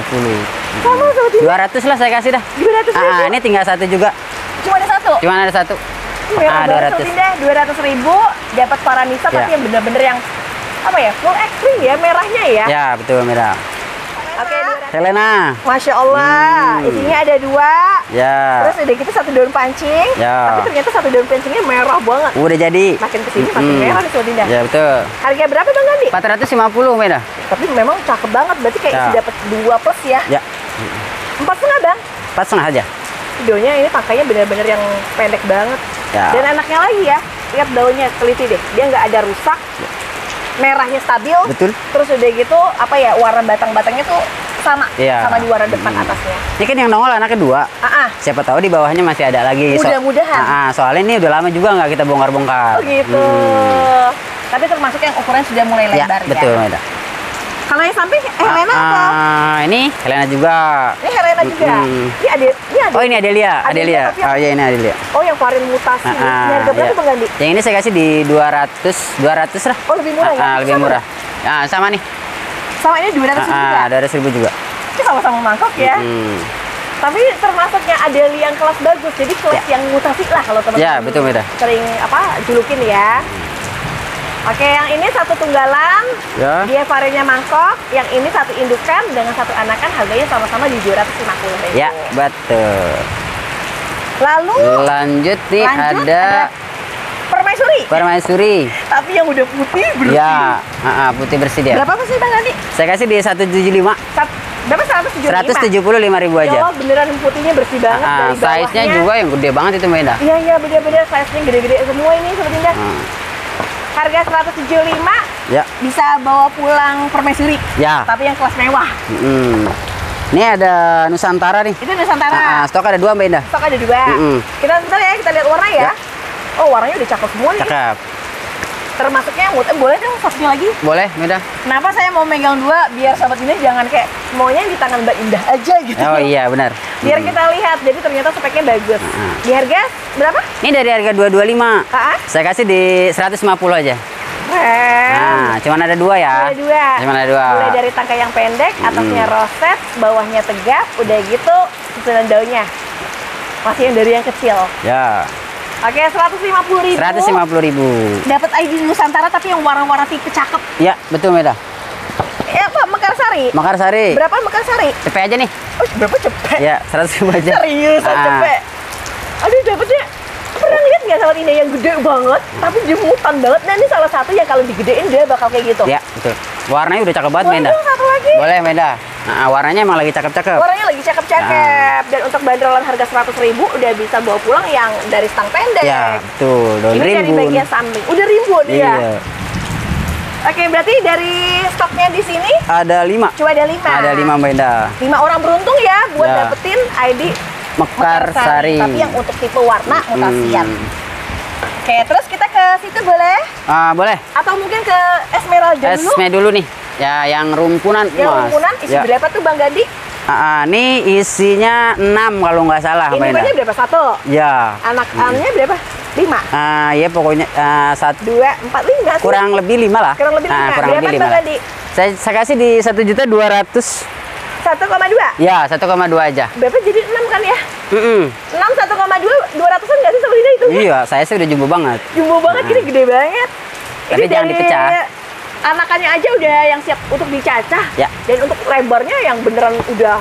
Sama seperti
200 lah saya kasih dah.
200 ribu?
Ini tinggal satu juga.
Cuma ada satu?
Cuma ada satu.
Merah
Ah,
banget
200.
Indah, 200.000 dapat Paranisa
Ya.
tapi yang bener-bener yang apa ya, full ekstrim ya merahnya ya.
Ya, betul merah.
Oke, 200.
Helena.
Masya Allah, isinya ada 2.
Ya.
Terus udah gitu 1 daun pancing.
Ya.
Tapi ternyata 1 daun pancingnya merah banget.
Udah jadi.
Makin kesini makin merah nih Sobat Indah.
Ya, betul.
Harga berapa Bang Gandhi?
450 merah.
Tapi memang cakep banget, berarti kayak
Ya.
isi dapat 2 plus ya.
Ya.
4,5 Bang.
4,5 aja.
Videonya ini pakainya bener-bener yang pendek banget.
Ya.
Dan enaknya lagi ya, lihat daunnya, teliti deh. Dia nggak ada rusak. Merahnya stabil.
Betul.
Terus udah gitu, apa ya, warna batang-batangnya tuh sama.
Iya.
Sama di warna depan atasnya.
Ini kan yang nongol anaknya 2.
Ah,
Siapa tahu di bawahnya masih ada lagi.
Mudah-mudahan.
Soalnya ini udah lama juga nggak kita bongkar-bongkar.
oh gitu. Tapi termasuk yang ukuran sudah mulai
Ya,
lebar ya.
betul Meda.
Kalau yang samping Helena atau?
Ini Helena juga.
Ini Helena juga. Ini ada.
Oh, ini Adelia.
Adelia, tapi yang-
Oh iya, ini Adelia.
Oh, yang varian mutasi. Ini harga berapa
iya.
Bang Gandhi?
Yang ini saya kasih di 200 lah.
Oh, lebih murah ya?
Lebih
Sama
murah. Nah, sama nih.
Sama ini 200 juga.
200.000 juga.
Ini sama-sama mangkok ya. Tapi termasuk yang Adelia yang kelas bagus. Jadi kelas yang mutasi lah kalau teman-teman.
Ya, betul, Meda.
Sering julukin ya. Oke, yang ini 1 tunggalan.
Ya.
Dia variannya mangkok. Yang ini 1 indukan dengan 1 anakan, harganya sama-sama di 250.000.
Ya, betul.
Lalu
Lanjut nih
lanjut,
ada
permaisuri.
permaisuri.
Tapi yang udah putih bersih.
Ya, putih bersih dia.
Berapa sih Bang Gandhi?
Saya kasih di 175.
Berapa 175?
175.000
Ya
aja.
Allah, beneran putihnya bersih banget dari bawahnya.
Size-nya juga yang gede banget itu Meda.
Iya, iya, bener-bener size-nya gede-gede semua ini Sobat Indah. Harga 175
Ya.
bisa bawa pulang permaisuri.
Ya.
Tapi yang kelas mewah.
Ini ada Nusantara nih.
Itu Nusantara.
Stok ada 2 Meda.
Stok ada 2. Kita bentar ya, kita lihat warna ya.
Ya.
Oh, warnanya udah cakep semua nih.
Cakep.
Termasuknya yang boleh dong satunya lagi.
Boleh Meda?
Kenapa saya mau megang 2 biar Sobat Indah jangan kayak semuanya di tangan Mbak Indah aja gitu.
Oh iya benar.
Biar kita lihat, jadi ternyata speknya bagus. Di harga berapa?
Ini dari harga 225. Saya kasih di 150 aja.
Keren.
Cuman ada 2 ya.
Ada 2.
Cuman ada 2.
Mulai dari tangkai yang pendek, atasnya roset, bawahnya tegap, udah gitu susunan daunnya. Masih yang dari yang kecil.
Ya.
Oke, 150.000.
150.000.
Dapat ID Nusantara tapi yang warna-warna tipe cakep.
Ya, betul Meda.
Ya, Pak, Mekarsari.
Mekarsari.
Berapa Mekarsari?
Cepet aja nih.
Oh, berapa cepet?
Ya, 100.000 aja.
Seriusan cepet. Aduh, dapetnya pernah lihat nggak Sobat Indah yang gede banget, tapi jemutan banget. Nah, ini salah satu yang kalau digedein dia bakal kayak gitu.
Ya, betul. Warnanya udah cakep banget
Boleh
Meda.
dong satu lagi?
Boleh Meda. Warnanya emang lagi cakep-cakep.
Warnanya lagi cakep-cakep. Dan untuk bandrolan harga 100.000 udah bisa bawa pulang yang dari stang pendek.
Ya, betul. Daun
Ini dari
rimbun.
bagian samping. Udah rimbun ya.
Iya.
Oke, berarti dari stoknya di sini
Ada 5.
cuma ada 5.
Ada 5 Meda.
5 orang beruntung ya buat
Ya.
dapetin ID
Mekarsari.
Tapi yang untuk tipe warna mutasian. Oke, terus kita ke situ boleh?
Boleh.
Atau mungkin ke Esmeralda dulu?
Esme dulu nih. Ya, yang rumpunan.
Yang
Mas.
rumpunan isi
Ya.
berapa tuh Bang Gandhi?
Ini isinya 6 kalau nggak salah
Ini
Meda.
banyak berapa? 1.
Ya.
Anak-anaknya berapa? 5.
Ya pokoknya 1
2, 4, 5 sih.
kurang lebih 5 lah.
Kurang lebih 5.
Kurang
Berapa
lebih
Bang
5 lah.
Gandhi?
Saya kasih di 1.200.000.
1,2.
Ya, 1,2 aja.
Berapa jadi 6 kan ya? 6, 1,2, 200-an nggak sih sebenarnya itu?
Iya, saya sih udah jumbo banget.
Jumbo banget, ini gede banget.
Tapi
Ini
jangan
dari
dipecah.
Anakannya aja udah yang siap untuk dicacah.
Ya.
Dan untuk lebarnya yang beneran udah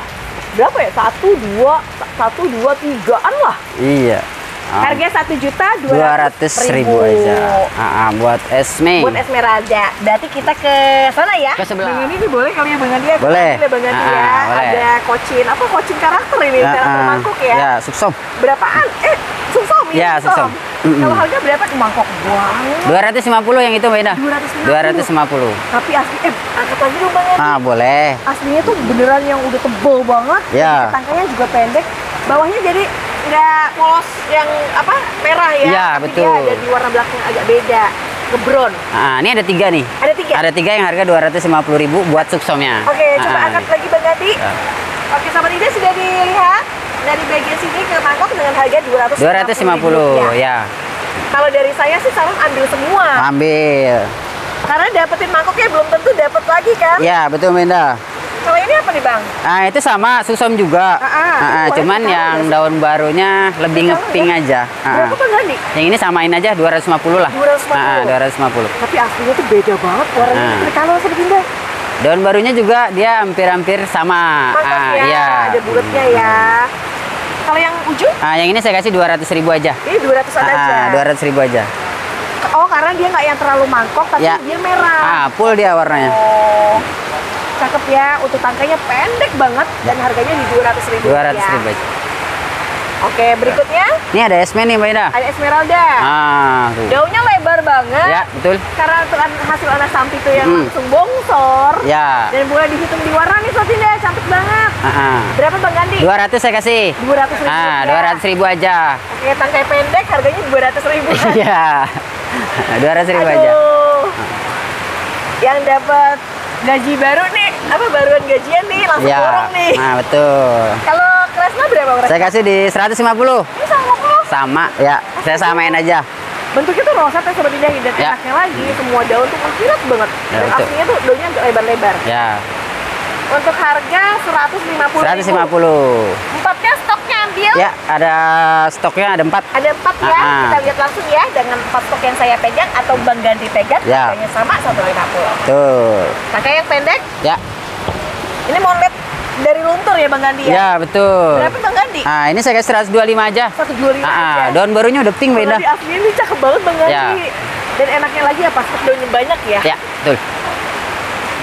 berapa ya? 1, 2, 3-an lah.
Iya.
Harga
200.000 aja. Buat Esme.
Buat Esmeralda. Berarti kita ke sana ya?
Ke sebelah.
Bang ini boleh kali ya Bang Andi ya?
Boleh.
Bang Andi ya.
Boleh.
Ada kocin. Apa kocin karakter ini? Karakter mangkok ya?
Ya, suksom.
Berapaan? Sumsom ya?
Ya, sumsom.
Kalau harga berapa tuh mangkok? Wow.
250 yang itu Meda. 250.
Tapi asli, angkat lagi dong Bang Andi.
Boleh.
Aslinya tuh beneran yang udah tebel banget.
Ya.
Tangkainya juga pendek. Bawahnya jadi nggak polos yang apa merah ya.
Ya,
Tapi
betul.
dia ada di warna belakang agak beda. Ngebron.
Ini ada 3 nih.
Ada 3?
Ada 3 yang harga 250.000 buat suksomnya.
Oke, coba angkat lagi Bang Gandhi. Oke, sahabat ide sudah dilihat dari bagian sini ke mangkok dengan harga
250 ya.
Kalau dari saya sih saran ambil semua.
Ambil.
Karena dapetin mangkoknya belum tentu dapat lagi kan.
Ya, betul Menda.
Kalau ini apa nih Bang?
Itu sama susom juga.
Boleh
Cuman
ditaruh
yang
nggak sih?
daun barunya lebih ngeping aja.
Berapa Bang Gandhi? Andi?
Yang ini samain aja 250 lah.
250.
250.
Tapi aslinya tuh beda banget warnanya. Kalau Sahabat Indah.
Daun barunya juga dia hampir-hampir sama.
Mantap ya,
iya.
ada bulatnya ya. Kalau yang ujung?
Yang ini saya kasih 200.000 aja.
Ini 200-an aja.
200.000 aja.
Oh, karena dia nggak yang terlalu mangkok, tapi
Ya.
dia merah.
Full dia warnanya.
Oh, cakep ya. Untuk tangkainya pendek banget dan harganya di 200.000.
200.000 aja.
Oke, berikutnya
Ini ada esmen nih Mbak Ida.
ada Esmeralda.
Tuh.
Daunnya lebar banget.
Ya, betul.
Karena hasil anak sampah itu yang langsung bongsor.
Ya.
Dan boleh dihitung di warna nih, Sobat Indah. Cantik banget. Berapa Bang Gandhi?
200 saya kasih.
200.000.
200.000 aja.
Oke, tangkai pendek harganya 200.000.
Iya. 200.000 aja.
Yang dapat gaji baru nih, apa baruan gajian nih, langsung
Ya.
borong nih.
Betul.
Kalau Kresna berapa Kresna?
Saya kasih di 150.
Ini sama kok.
Sama, ya. Saya samain aja.
Bentuknya tuh roset ya Sobat Indah, dan
Ya.
enaknya lagi semua daun tuh mengkilat banget.
Ya,
Dan
betul.
aslinya tuh daunnya agak lebar-lebar.
Ya.
Untuk harga 150.000.
150.
Empatnya stoknya ambil.
Ya, ada stoknya ada 4.
Ada 4 ya. Kita lihat langsung ya dengan 4 stok yang saya pegang atau Bang Gandhi pegang.
Ya.
Harganya sama 150.
Tuh.
Tangkai yang pendek.
Ya.
Ini monlet dari luntur ya Bang Gandhi ya.
Ya, betul.
Berapa Bang Gandhi?
Ini saya kasih 125 aja.
125 aja.
Daun barunya udah pink Mbak Ida.
Bang Gandhi aslinya ini cakep banget Bang Gandhi.
Ya.
Dan enaknya lagi apa? Stok daunnya banyak ya.
Ya, betul.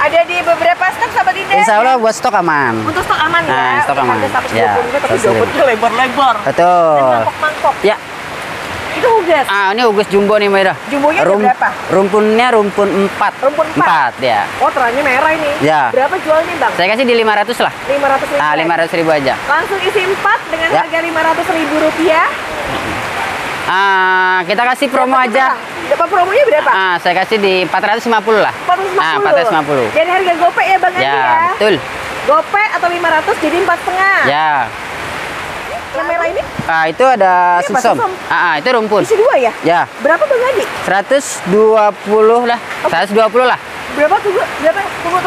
Ada di beberapa stok Sahabat Indah.
Insya Allah buat stok aman.
Untuk stok aman ya.
Stok
Untuk
aman.
harga 125
Ya,
tapi
125.
daunnya lebar-lebar.
Betul.
Dan mangkok-mangkok.
Ya.
Itu ugas.
Ini ugus jumbo nih Mbak Ida.
Jumbonya ada berapa?
Rumpunnya rumpun 4.
Rumpun 4.
4 ya.
Oh, terangnya merah ini.
Ya.
Berapa jualnya Bang?
Saya kasih di 500 lah.
500.000.
500.000 aja.
Langsung isi 4 dengan
Ya.
harga 500.000 rupiah.
Kita kasih promo
Dapat
aja.
berapa? Dapat promonya berapa?
Saya kasih di 450 lah.
450.
450.
Dari harga GoPay ya Bang Andi
Ya,
ya.
betul.
GoPay atau 500 jadi 4,5.
Ya.
Yang merah ini
Itu ada
Ini apa,
sumsum.
sumsum?
Itu rumpun.
isi 2 ya?
Ya.
Berapa Bang Andi?
120 lah. 120 lah.
Berapa tunggu? Berapa? Tunggu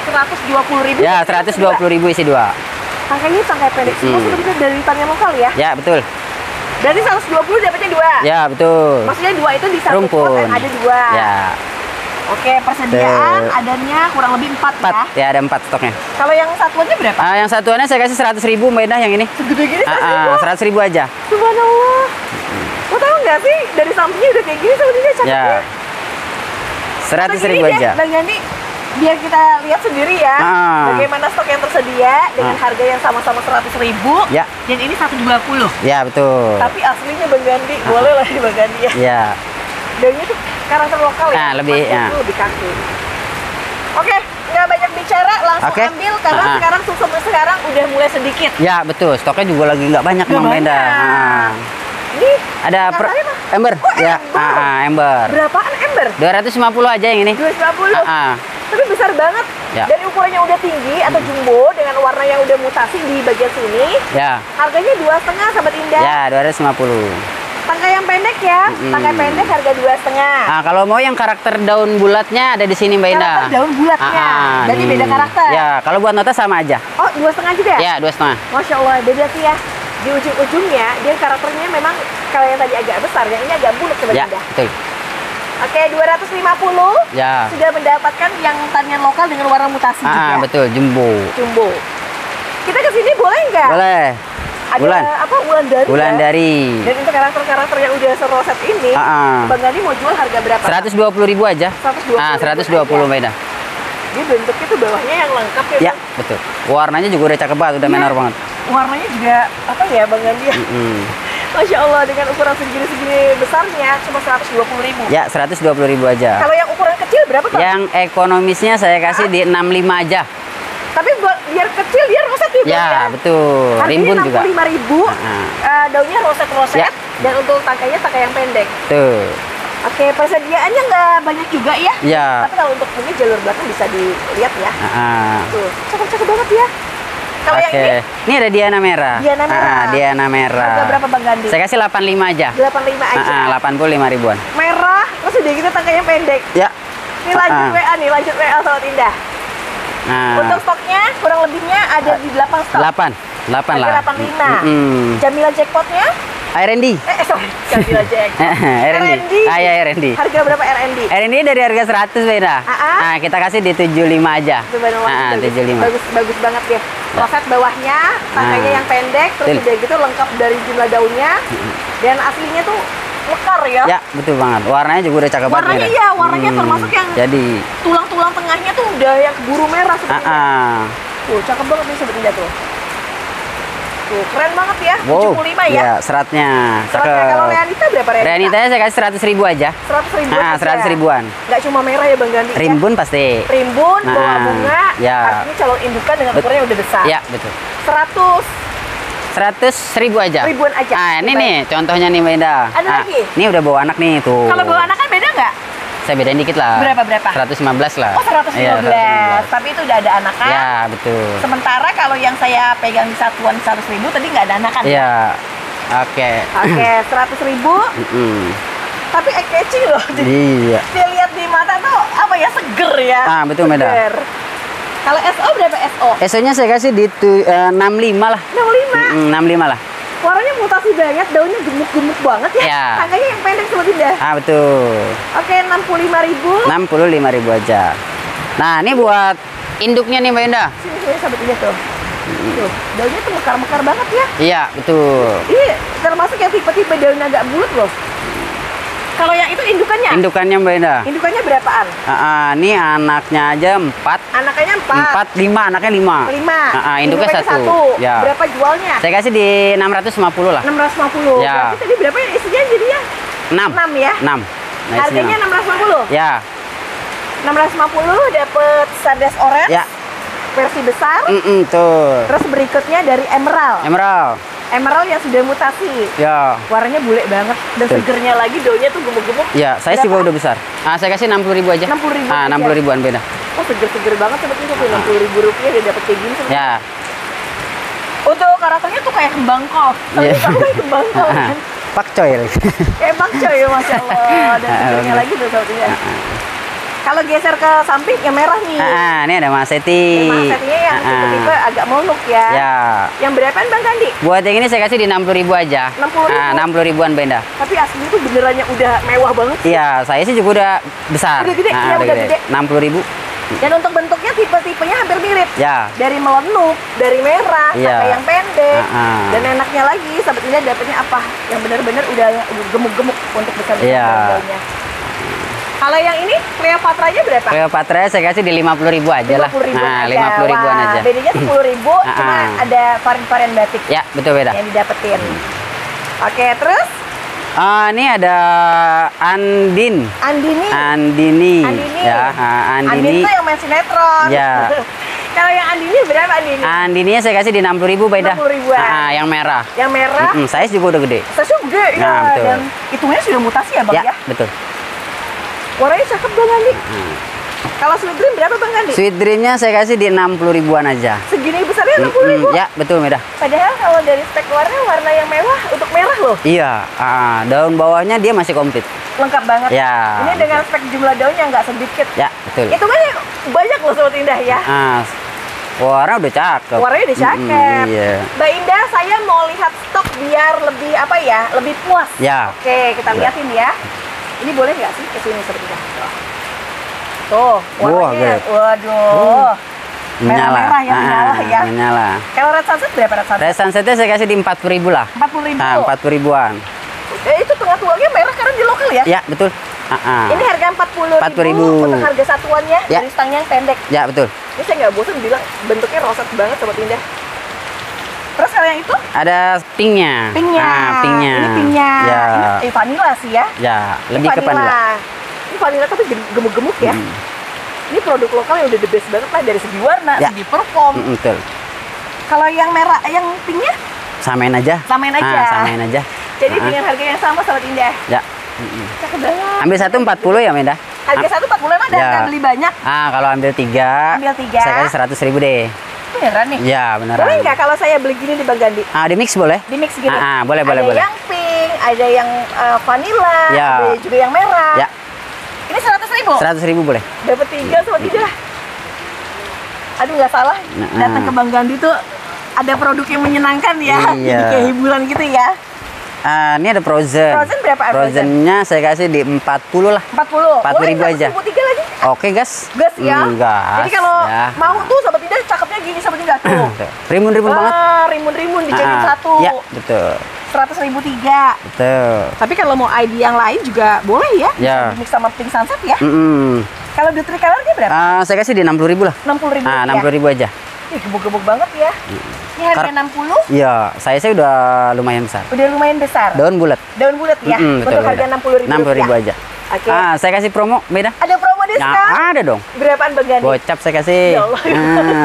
120.000.
Ya, 120.000 isi 2.
Tangkainya tangkai pendek semua sudah bisa dari tangkai lokal ya.
Ya, betul.
Berarti 120 dapatnya 2.
Ya, betul.
Maksudnya 2 itu di satu
Rumpun.
pot ada 2.
Ya.
Oke, persediaan adanya kurang lebih 4 ya.
4. Ya, ada 4 stoknya.
Kalau yang satuannya berapa?
Yang satuannya saya kasih 100.000 Mbak Indah yang ini.
Segede gini 100.000.
100.000 aja.
Subhanallah. Lo tau nggak sih dari sampingnya udah kayak gini sebenarnya cakepnya.
Ya. 100.000 aja.
Bang Gandhi, biar kita lihat sendiri ya bagaimana stok yang tersedia dengan harga yang sama-sama 100.000.
Ya.
Dan ini 120.
Ya, betul.
Tapi aslinya Bang Gandhi, boleh lah Bang Gandhi ya.
Ya.
Daunnya tuh karakter lokal ya.
Lebih,
Masnya
ya.
tuh lebih kaku. Oke, nggak banyak bicara, langsung
Oke.
ambil karena sekarang sumsum sekarang udah mulai sedikit.
Ya, betul. Stoknya juga lagi nggak banyak
Nggak
Bang Mbak Indah.
banyak. Ini
Ada
katanya apa?
ember.
Oh,
Ya,
ember.
ember.
Berapaan ember?
250 aja yang ini.
250.
Ah,
Tapi besar banget.
Ya.
Dan ukurannya udah tinggi atau jumbo dengan warna yang udah mutasi di bagian sini.
Ya.
Harganya 2,5 Sahabat Indah.
Ya, 250.
Tangkai yang pendek ya. Tangkai pendek harga 2,5.
Kalau mau yang karakter daun bulatnya ada di sini Mbak Indah.
Karakter daun bulatnya. Berarti beda karakter.
Ya, kalau buat nota sama aja.
Oh, 2,5 juga?
Ya, 2,5.
Masya Allah, beda sih ya. Di ujung-ujungnya dia karakternya memang kalau yang tadi agak besar, yang ini agak bulat Sahabat
Ya,
Indah.
betul.
Oke, 250.
Ya.
Sudah mendapatkan yang tanian lokal dengan warna mutasi juga.
Betul, jumbo.
Jumbo. Kita ke sini boleh nggak?
Boleh.
Ada
Bulan.
apa? Wulandari.
Bulan
ya?
dari
Dan untuk karakter-karakter yang udah seroset ini, Bang Gandhi mau jual harga berapa?
120.000 aja.
120.000
120 Mbak Indah.
Dia bentuknya tuh bawahnya yang lengkap ya,
Ya,
Bang?
betul. Warnanya juga udah cakep banget, udah
Iya.
menor banget.
Warnanya juga apa ya Bang Gandhi ya? Masya Allah, dengan ukuran segini-segini besarnya cuma 120.000.
Ya, 120.000 aja.
Kalau yang ukuran kecil berapa Bang?
Yang ekonomisnya saya kasih di 65 aja.
Tapi buat biar kecil dia roset juga
Ya,
ya?
betul. Rimbun juga.
65.000. Daunnya roset-roset.
Ya.
Dan untuk tangkainya tangkai yang pendek.
Tuh.
Oke, persediaannya nggak banyak juga ya?
Ya.
Tapi kalau untuk ini jalur belakang bisa dilihat ya. Tuh, cakep-cakep banget ya. Kalau yang ini,
Ini ada Diana merah.
Diana merah.
Diana merah.
harga berapa Bang Gandhi?
Saya kasih 85 aja.
85 aja.
85 ribuan.
Merah, terus udah gitu tangkainya pendek.
Ya.
Ini lanjut WA nih, lanjut WA Sahabat Indah.
Nah,
Untuk stoknya, kurang lebihnya ada di 8 stok.
8 lah.
Harga 85. Jamila jackpotnya
R&D.
Sorry, ganti aja.
R&D. Ah ya R&D.
Harga berapa R&D?
R&D dari harga 100 Beda. Nah, kita kasih di 75 aja.
Subhanallah,
75.
Bagus banget ya. Kloset bawahnya, tangkanya yang pendek, terus udah gitu lengkap dari jumlah daunnya. Dan aslinya tuh lekar ya.
Ya, betul banget. Warnanya juga udah cakep banget.
Warnanya iya, warnanya termasuk yang
jadi
tulang-tulang tengahnya tuh udah yang keburu merah sebenarnya. Tuh, cakep banget nih Sobat Indah tuh. Tuh, keren banget ya.
Wow,
75 ya.
Iya, seratnya.
Seratnya kalau Leonita berapa Leonita?
Leonita saya kasih 100.000 aja.
100.000.
100 ribuan.
Nggak cuma merah ya Bang Gandhi.
Rimbun pasti.
Rimbun, bawa bunga.
Ya.
Artinya calon indukan dengan ukurannya udah besar.
Iya, betul.
100.000
aja.
Ribuan aja.
Ah, ini nih contohnya nih Mbak Indah.
Ada lagi?
Ini udah bawa anak nih tuh.
Kalau bawa anak kan beda nggak?
Saya bedain dikit lah.
Berapa?
115 lah.
Oh, 115.
Iya, 115.
Tapi itu udah ada anakan.
Ya, betul.
Sementara kalau yang saya pegang di satuan 100.000 tadi nggak ada anakan.
Iya. Oke.
Oke, 100.000. Tapi eye-catching loh.
Iya.
Dilihat di mata tuh apa ya, seger ya.
Ah, betul Mbak Indah.
Seger. Kalau SO berapa SO?
SO-nya saya kasih di 65 lah.
65.
65 lah.
Warnanya mutasi banget, daunnya gemuk-gemuk banget ya.
Ya.
Tangkanya yang pendek Sobat Indah.
Ah, betul.
Oke, 65.000.
65.000 aja. Nah, ini buat induknya nih Mbak Indah.
Sini Sobat Indah tuh. Tuh, daunnya tuh mekar-mekar banget ya.
Iya, betul.
Ini termasuk yang tipe-tipe daun agak bulat loh. Kalau yang itu indukannya?
Indukannya Mbak Indah.
Indukannya berapaan?
Ini anaknya aja 4.
Anaknya 4.
5, anaknya 5.
5.
Induknya 1. Ya.
Berapa jualnya?
Saya kasih di 650 lah.
650.
Ya.
Berarti tadi berapa ya isinya jadinya?
6
ya?
6. Nah,
harganya 650?
Ya.
650 dapat sardes orange.
Ya.
Versi besar.
Tuh.
Terus berikutnya dari emerald. Emerald yang sudah mutasi.
Ya.
Warnanya bule banget dan segernya lagi, daunnya tuh gemuk-gemuk.
Ya, saya juga udah besar. Saya kasih 60.000 aja.
60.000.
60.000-an beda.
Oh, seger-seger banget seperti itu. 60.000 rupiah dia dapat kayak gini.
Ya.
Untuk karakternya tuh kayak kembang kol.
Iya.
Kayak kembang kol kan.
Pakcoy.
Kayak pakcoy ya, Masya Allah. Dan segernya lagi tuh sepertinya. Kalau geser ke samping yang merah nih.
Ini ada Maseti.
Masetinya yang tipe-tipe agak monuk ya.
Ya.
Yang berapaan Bang Kandi?
Buat yang ini saya kasih di 60.000 aja.
60.000.
60.000-an benda.
Tapi asli itu benerannya udah mewah banget.
Iya, saya sih juga udah besar.
Udah gede, iya udah gede.
60.000.
Dan untuk bentuknya tipe-tipenya hampir mirip.
Ya.
Dari melenuk, dari merah, sampai yang pendek. Dan enaknya lagi, Sobat Indah dapetnya apa? Yang benar-benar udah gemuk-gemuk untuk besar-besar daunnya. Kalau yang ini Cleopatra-nya berapa?
Cleopatra saya kasih di 50.000 aja lah. 50.000-an aja.
Bedanya 10.000, cuma ada varian-varian batik.
Ya, betul beda.
Yang didapetin. Oke, terus?
Ini ada Andini. Ya,
Andini itu yang main sinetron.
Ya.
Kalau yang Andini berapa Andini?
Andininya saya kasih di 60.000 beda.
60.000-an.
Yang merah.
Yang merah?
Size juga udah gede.
Size gede ya.
Nah, betul.
Dan hitungannya sudah mutasi ya Bang ya?
Betul.
Warnanya cakep Bang Andi. Kalau Sweet Dream berapa Bang Andi?
Sweet Dream-nya saya kasih di 60.000-an aja.
Segini besarnya 60.000?
Ya, betul Meda.
Padahal kalau dari spek luarnya warna yang mewah untuk merah loh.
Iya, daun bawahnya dia masih komplit.
Lengkap banget.
Ya.
Ini dengan spek jumlah daunnya nggak sedikit.
Ya, betul.
Itu kan banyak loh Sobat Indah ya.
Warna udah cakep.
Warnanya udah cakep.
Iya.
Mbak Indah, saya mau lihat stok biar lebih lebih puas.
Ya.
Oke, kita liatin ya. Ini boleh nggak sih kesini seperti itu? Tuh, warnanya, waduh, merah-merah ya, menyala ya.
Menyala.
Kalau Red Sunset berapa Red Sunset?
Red Sunsetnya saya kasih di 40.000 lah.
40.000.
40.000-an.
Itu tengah tuangnya merah karena di lokal ya?
Ya, betul.
Ini harga 40.000 untuk harga satuannya dari stangnya yang pendek.
Ya, betul.
Ini saya nggak bosan bilang bentuknya roset banget Sobat Indah. Terus kalau yang itu?
Ada pinknya.
Pinknya. Ini pinknya.
Ya.
Ini vanilla sih ya.
Ya, lebih ke vanilla.
Ini vanilla tapi gemuk-gemuk ya. Ini produk lokal yang udah the best banget lah dari segi warna, segi perform.
Betul.
Kalau yang merah, yang pinknya?
Samain aja.
Samain aja.
Samain aja.
Jadi dengan harga yang sama Sobat Indah.
Ya.
Cakep banget.
Ambil satu 40 ya Meda?
Harga satu 40 emang ada nggak beli banyak?
Kalau ambil 3.
Ambil 3.
Saya kasih 100.000 deh.
Beneran nih?
Iya, beneran.
Boleh nggak kalau saya beli gini di Bang Gandhi?
Di mix boleh?
Di mix gini?
Boleh.
Ada yang pink, ada yang vanilla, ada juga yang merah.
Ya.
Ini 100.000?
100.000 boleh.
Dapat 3 Sobat Indah. Aduh nggak salah, datang ke Bang Gandhi tuh ada produk yang menyenangkan ya.
Iya.
Jadi kayak hiburan gitu ya.
Ini ada frozen.
Frozen berapaan frozen?
Frozennya saya kasih di 40 lah.
40.
40.000 aja.
1.003 lagi.
Oke, gas.
Gas ya.
Gas.
Jadi kalau
ya.
mau tuh Sobat Indah cakepnya gini Sobat Indah tuh.
Rimbun-rimbun banget.
Rimbun-rimbun dijadiin satu.
Ya, betul.
100.003.
Betul.
Tapi kalau mau ID yang lain juga boleh ya.
Ya.
Mix sama Pink Sunset ya.
Mm-mm.
Kalau The Tricolor-nya berapa?
Saya kasih di 60.000 lah.
60.000
Ah,
ya.
60.000 aja.
Ih, gebuk-gebuk banget ya. Ini harga 60.
Iya, saya udah lumayan besar.
Udah lumayan besar.
Daun bulat.
Daun bulat ya.
Betul,
Untuk harga 60.000.
60.000 aja.
Oke.
Saya kasih promo beda.
Ada promo diskon?
Nah, ada dong.
Berapaan Bang Gani?
Gocap saya kasih.
Ya Allah.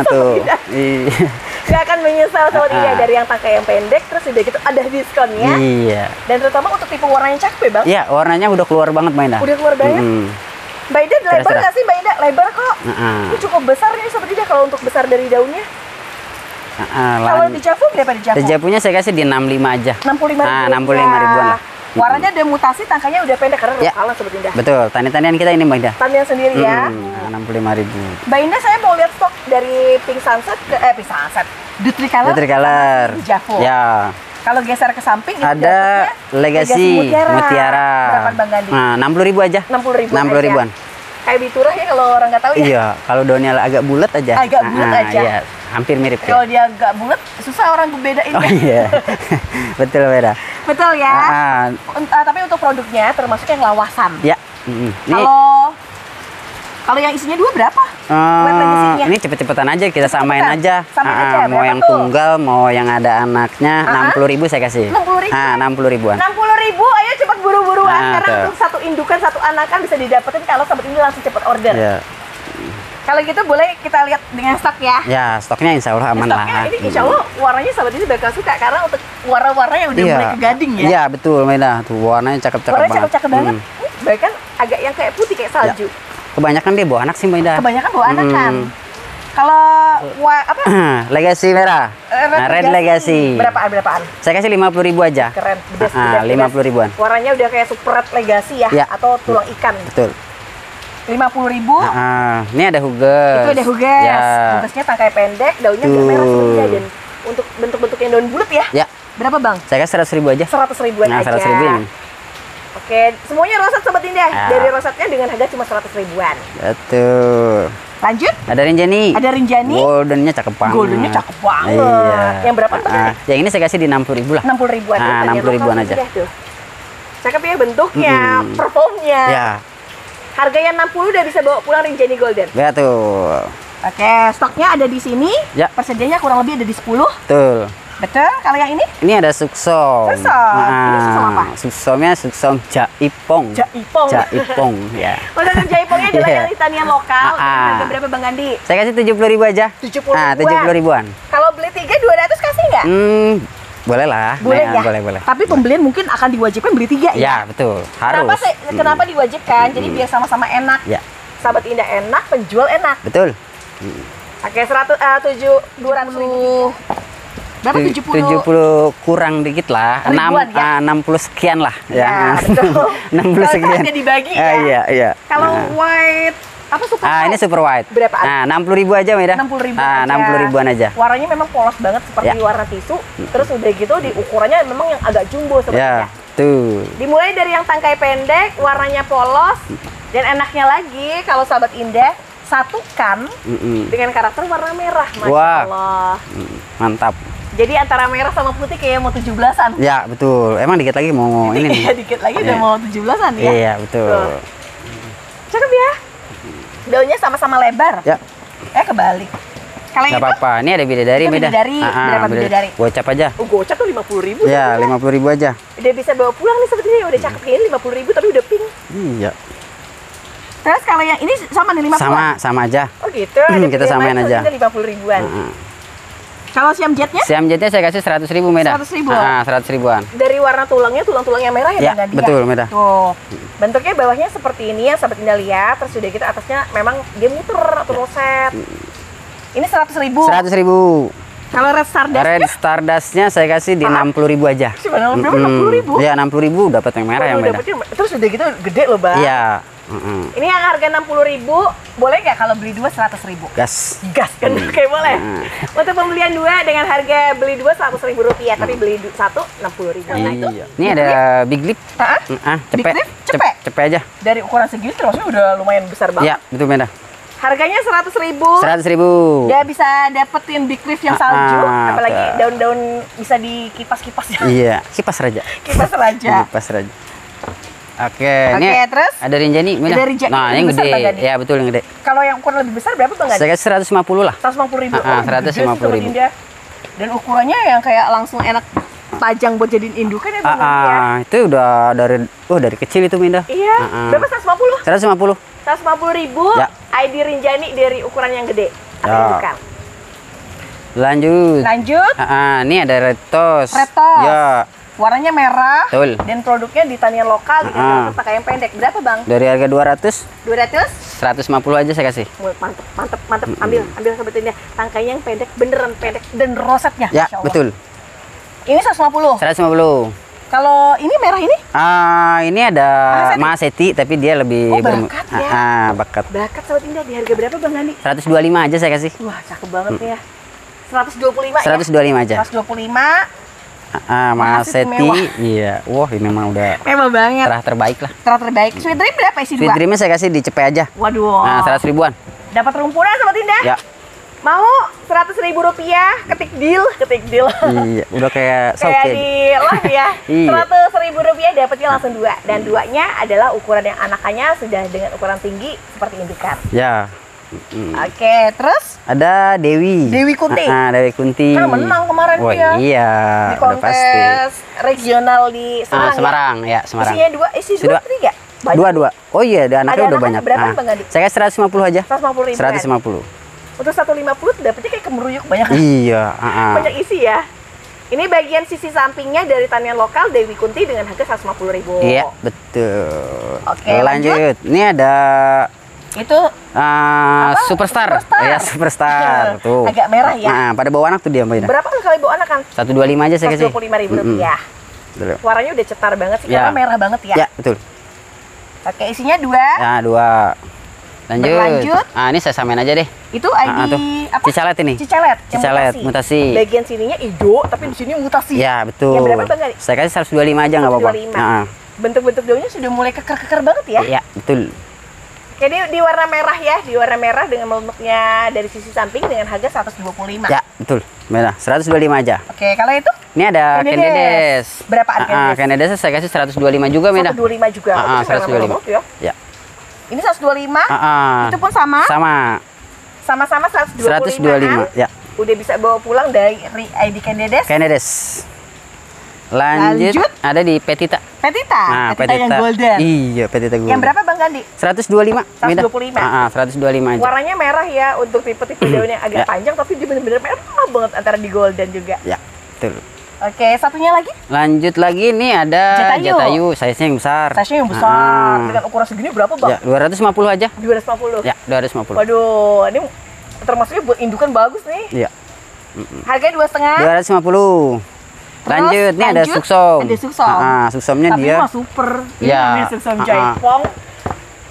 Tuh. Iya.
Gak akan menyesal Sobat Indah dari yang tangkai yang pendek terus udah gitu ada diskonnya.
Iya.
Dan terutama untuk tipe warna yang cakep ya Bang.
Iya, warnanya udah keluar banget Mainda.
Udah keluar banget. Mbak Ida lebar
Cerah-cerah.
nggak sih Mbak Ida? Lebar kok. Ini cukup besar nih Sobat Ida kalau untuk besar dari daunnya. Kalau di Javu berapa di Javu?
Di Javunya saya kasih di 65 aja.
65.000.
65 ribuan lah.
Warnanya ada mutasi, tangkanya udah pendek karena
Ya.
lokal Sobat Indah.
Betul, tani-tanian kita ini Mbak Indah.
Tanian sendiri ya.
65.000.
Mbak Indah saya mau lihat stok dari Pink Sunset ke Pink Sunset. The Tricolor.
The Tricolor.
Di Javu.
Ya.
Kalau geser ke samping itu
Ada
dapetnya
Legacy Mutiara.
Berapa Bang Gandhi?
60.000 aja.
60.000
60 ribuan.
Kayak biturah ya kalau orang nggak tahu ya.
Iya, kalau daunnya agak bulat aja.
Agak bulat aja.
Iya, hampir mirip ya.
Kalau dia agak bulat susah orang bedain.
Oh iya. Betul beda.
Betul ya.
Ah,
Tapi untuk produknya termasuk yang lawasan.
ya. Ini
Kalau yang isinya dua berapa?
ini cepet-cepetan aja kita samain
Cepet-cepetan?
aja.
Samain aja,
Mau
berapa
yang
tuh?
tunggal, mau yang ada anaknya, 60.000 saya kasih.
60.000?
60 ribuan.
60.000, ayo cepat buru-buruan
Nah,
karena
tuh.
untuk satu indukan satu anakan bisa didapetin kalau Sobat ini langsung cepat order.
Ya.
Kalau gitu boleh kita lihat dengan stok ya.
Ya, stoknya insya Allah aman
Stoknya
lah.
ini insya Allah warnanya Sobat ini bakal suka karena untuk warna-warna yang udah mulai ke gading ya.
Iya, betul, Meda. Tuh warnanya cakep-cakep
Warnanya
banget.
cakep-cakep banget. Bahkan agak yang kayak putih kayak salju.
Kebanyakan dia bawa anak sih, Meda.
Kebanyakan bawa anakan. Kalau
Legacy merah. Red Legacy.
Berapaan?
Saya kasih 50.000 aja.
Keren. Bedes.
50 ribuan.
Warnanya udah kayak super red legacy ya,
Ya.
atau tulang ikan.
Betul.
50.000.
Ini ada huges.
Itu ada huges.
Ya.
Hugesnya tangkai pendek, daunnya agak merah sebenarnya dan untuk bentuk-bentuk yang daun bulat ya.
Ya.
Berapa Bang?
Saya kasih 100.000 aja.
100.000-an
Nah,
aja.
100.000 yang ini.
Oke, semuanya rosat Sobat Indah.
Ya.
Dari rosatnya dengan harga cuma 100.000-an.
Betul.
Lanjut.
Ada Rinjani.
Ada Rinjani.
Goldennya cakep banget.
Goldennya cakep banget.
Iya.
Yang berapa tuh?
Yang ini saya kasih di 60.000 lah.
60.000-an.
60.000-an aja.
Tuh. Cakep ya bentuknya, performnya.
Ya.
Harganya 60 udah bisa bawa pulang Rinjani Golden.
Betul.
Oke, stoknya ada di sini.
Ya.
Persediaannya kurang lebih ada di 10.
Betul.
Betul. Kalau yang ini?
Ini ada suksom.
Suksom. Ini suksom apa?
Suksomnya suksom jaipong.
Jaipong.
Jaipong, ya.
Untuk jaipongnya adalah
Iya.
yang tanian lokal. Harga berapa Bang Gandhi?
Saya kasih 70.000 aja.
70.000-an.
70.000-an.
Kalau beli 3 200 kasih nggak?
Boleh lah.
Boleh
Nah,
ya.
Boleh.
Tapi pembelian mungkin akan diwajibkan beli 3 ya.
Ya, betul. Harus.
Kenapa diwajibkan? Jadi biar sama-sama enak.
Ya,
Sahabat Indah enak, penjual enak.
betul.
Oke, 200.000. Berapa
70 kurang dikit lah.
Ribuan, ya?
60 sekian lah.
Ya, betul.
60
Kalau
sekian.
saatnya dibagi ya.
Iya.
Kalau white apa super
ini
white?
super white.
Berapaan?
60.000 aja, Meda.
60.000
Ah,
aja.
60.000-an aja.
Warnanya memang polos banget seperti
Ya.
warna tisu. Terus udah gitu di ukurannya memang yang agak jumbo sebenarnya.
Ya, tuh.
Dimulai dari yang tangkai pendek, warnanya polos, dan enaknya lagi kalau sahabat Indah satukan dengan karakter warna merah, Masya
Wah.
Allah.
Mantap.
Jadi antara merah sama putih kayak mau 17-an.
Ya, betul. Emang dikit lagi mau ini nih.
Iya, dikit lagi udah
Iya.
mau 17-an ya.
Iya, betul.
Tuh. Cakep ya. Daunnya sama-sama lebar.
Ya,
Kebalik. Kalau
nggak
itu
apa-apa. Ini ada bidadari,
Itu
Meda.
bidadari. Berapa bidadari?
Gocap aja.
gocap tuh 50.000.
Ya, 50.000 aja.
Udah bisa bawa pulang nih sebetulnya. Udah cakep kayak ini 50.000 tapi udah pink.
Iya.
Terus kalau yang ini sama nih 50-an.
Sama aja.
Oh gitu.
Kita samain aja.
50.000-an. Kalau Siam Jetnya
Siam jetnya saya kasih 100.000, Meda.
100.000?
100.000-an.
dari warna tulangnya tulang-tulang yang merah ya,
Ya,
Bang Gandhi?
betul, Meda.
Tuh. Bentuknya bawahnya seperti ini ya, sahabat Indah lihat. Terus udah gitu atasnya memang dia muter atau roset. Ini 100.000.
100.000.
Kalau Red Stardust
Red Stardust-nya saya kasih di 60.000 aja.
Sebenarnya berapa? 60.000.
Ya, 60.000 dapat yang merah ya,
Waduh,
Meda.
dapetnya- terus udah gitu gede loh, Bang.
Iya.
Ini yang harga 60.000, boleh nggak kalau beli 2 100.000?
Gas.
Gas kan? Oke, boleh. Untuk pembelian 2 dengan harga beli 2 100.000 rupiah, tapi beli 1 60.000. Nah, itu.
Ini ada big lip.
Big
Cepet.
lip? Cepet.
Cepet aja.
Dari ukuran segini terusnya udah lumayan besar banget.
Iya, betul Meda.
Harganya 100.000.
100.000.
Dia bisa dapetin big leaf yang salju, apalagi
betul.
daun-daun bisa dikipas-kipas ya.
Iya, kipas raja.
Kipas raja.
Kipas raja. Oke, ini
terus
ada Rinjani, Meda.
ada Rinjani,
Nah,
yang
yang
besar,
gede.
Bang Gadi.
Ya, betul yang gede.
kalau yang ukuran lebih besar berapa Bang Gadi?
Saya kasih 150 lah.
150.000.
150.000.
Dan ukurannya yang kayak langsung enak pajang buat jadiin indukan ya Bang Gadi ya.
Itu udah dari kecil itu Minda.
Iya. Berapa 150?
150.
150.000.
Ya.
ID Rinjani dari ukuran yang gede atau
Ya.
indukan.
Lanjut. Ini ada red toast.
Red toast.
Ya.
Warnanya merah.
Betul.
Dan produknya di tanian lokal dikasih pakai yang pendek. Berapa Bang?
Dari harga 200,
200?
150 aja saya kasih.
Mantep. Ambil sebetulnya. Tangkainya yang pendek, beneran pendek dan rosetnya.
Ya,
Masya Allah.
betul.
Ini 150.
150.
Kalau ini merah ini?
Ini ada Mahaseti tapi dia lebih
bakat ya.
bakat.
Bakat Sobat Indah di harga berapa Bang Gani?
125 aja saya kasih.
Wah, cakep banget nih ya. 125 ya?
125 aja.
125.
Mahaseti. Iya. Wah, ini memang udah
Mewah banget.
terbaik lah.
Terbaik. Sweet Dream berapa isi
Sweet
2?
Dreamnya saya kasih di cepet aja.
Waduh.
100 ribuan.
Dapat rumpunan Sobat Indah?
Ya.
Mau 100.000 rupiah, ketik deal.
Iya, udah kayak
Kayak
sauke.
di live ya.
Iya.
100.000 rupiah dapatnya langsung 2. Dan 2-nya adalah ukuran yang anakannya sudah dengan ukuran tinggi seperti indukan.
Ya.
Oke, terus
Ada Dewi.
Dewi Kunti.
Dewi Kunti.
Kan menang kemarin
Wah,
dia.
iya,
Di
udah pasti.
kontes regional di Semarang.
Semarang, ya, Semarang.
Isinya 2, isi 2, 3.
Dua. Oh iya, ada anaknya
Ada
udah
anaknya
banyak.
berapa, Bang Gadi?
Saya kasih 150 aja.
150.000.
150.
Untuk 150 dapetnya kayak kemeruyuk banyak.
Iya,
Banyak isi ya. Ini bagian sisi sampingnya dari tanian lokal Dewi Kunti dengan harga 150.000.
Iya, betul.
Oke,
lanjut. Ini ada
Itu
Superstar. Ya, Superstar. Tuh.
agak merah ya.
Pada bawa anak tuh dia, Mbak Ina.
Berapa kali bawa anak kan?
125 aja saya kasih.
125.000 rupiah.
Betul.
Warnanya udah cetar banget sih,
Ya.
karena merah banget ya.
Ya, betul.
Oke, isinya 2.
Ya, 2. Lanjut.
Berlanjut.
Ini saya samain aja deh.
Itu ID
tuh.
apa?
Cicalet ini.
Cicalet. yang
Cicalet, mutasi.
Bagian sininya hijau, tapi di sini mutasi.
Ya, betul.
Yang berapa Bang Gadi?
Saya kasih 125 aja nggak apa-apa.
125. Bentuk-bentuk daunnya sudah mulai keker-keker banget ya.
Iya, betul.
Oke, ini di warna merah ya, di warna merah dengan melumuknya dari sisi samping dengan harga 125.
Ya, betul. Merah, 125 aja.
Oke, kalau itu
Ini ada Kendedes.
Berapa harganya?
Kendedes saya kasih 125 juga, Meda.
125 juga. Berarti sama
125.
ya.
Ya.
Ini 125. Itu pun sama. Sama-sama 125.
125, ya.
Udah bisa bawa pulang dari ID Kendedes.
Kendedes. Lanjut, ada di Petita.
Petita yang golden.
Iya, Petita golden.
Yang berapa Bang Gandhi?
125.
125.
125 aja.
Warnanya merah ya untuk tipe-tipe daun yang agak panjang, tapi dia bener-bener merah banget antara di golden juga.
Ya, betul.
Oke, satunya lagi?
Lanjut lagi nih ada Jatayu, size-nya yang besar.
Size-nya yang besar. Dengan ukuran segini berapa, Bang?
Ya, 250 aja.
250.
Ya, 250.
Waduh, ini termasuknya buat indukan bagus nih.
Iya.
Harganya 2,5.
250. Lanjut, nih ada Suksom.
Ada Suksom.
Suksomnya
tapi
dia.
mah super. Ini
Ya.
namanya Suksom Jaipong.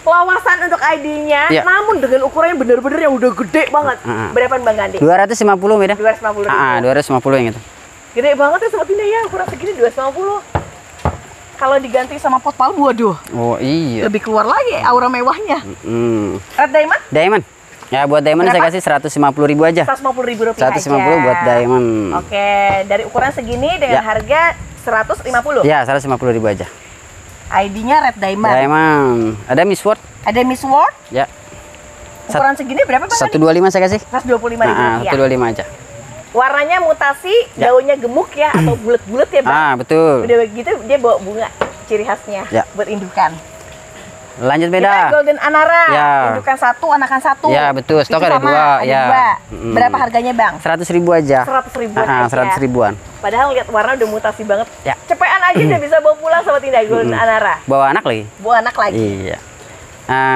Lawasan untuk ID-nya,
Ya.
namun dengan ukurannya bener-bener yang udah gede banget. Berapaan Bang Gandhi?
250 Meda.
250 ribu.
250 yang itu.
Gede banget ya Sobat Indah ya, ukuran segini 250. Kalau diganti sama pot palmu, waduh.
Oh iya.
Lebih keluar lagi aura mewahnya. Red Diamond?
Diamond. Ya buat Diamond
berapa?
saya kasih 150.000 aja.
150.000 rupiah
150 buat Diamond.
Oke, dari ukuran segini dengan harga 150.
Ya, 150.000 aja.
ID-nya Red Diamond.
Diamond. Ada Miss World.
Ada Miss World.
Ya.
Ukuran segini berapa Bang?
125 saya kasih.
125.000 rupiah.
125 aja.
Warnanya mutasi, daunnya gemuk ya atau bulat-bulat ya Bang?
Betul.
Udah begitu dia bawa bunga, ciri khasnya buat indukan.
Lanjut Beda.
Kita Golden Anara,
Ya.
indukan 1, anakan 1.
Ya betul, stok ada 2.
Ada 2. Berapa harganya Bang?
100.000 aja.
100 ribuan aja.
100 ribuan.
Padahal lihat warna udah mutasi banget.
Ya.
Cepetan aja udah bisa bawa pulang Sobat Indah Golden Anara.
Bawa anak lagi.
Bawa anak lagi.
Iya.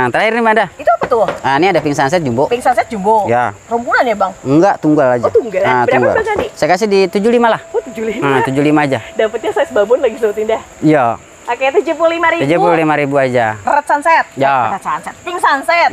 Terakhir nih Mada.
Itu apa tuh?
Ini ada Pink Sunset Jumbo.
Pink Sunset Jumbo.
Ya.
Rumpunan ya Bang?
Enggak, tunggal aja.
Oh tunggal. Berapa Bang tadi?
Saya kasih di 75 lah.
Oh 75.
75 aja.
Dapatnya size babon lagi Sobat Indah.
Iya.
Oke, 75.000.
75.000 aja.
Red sunset.
Ya.
Red sunset. Pink sunset.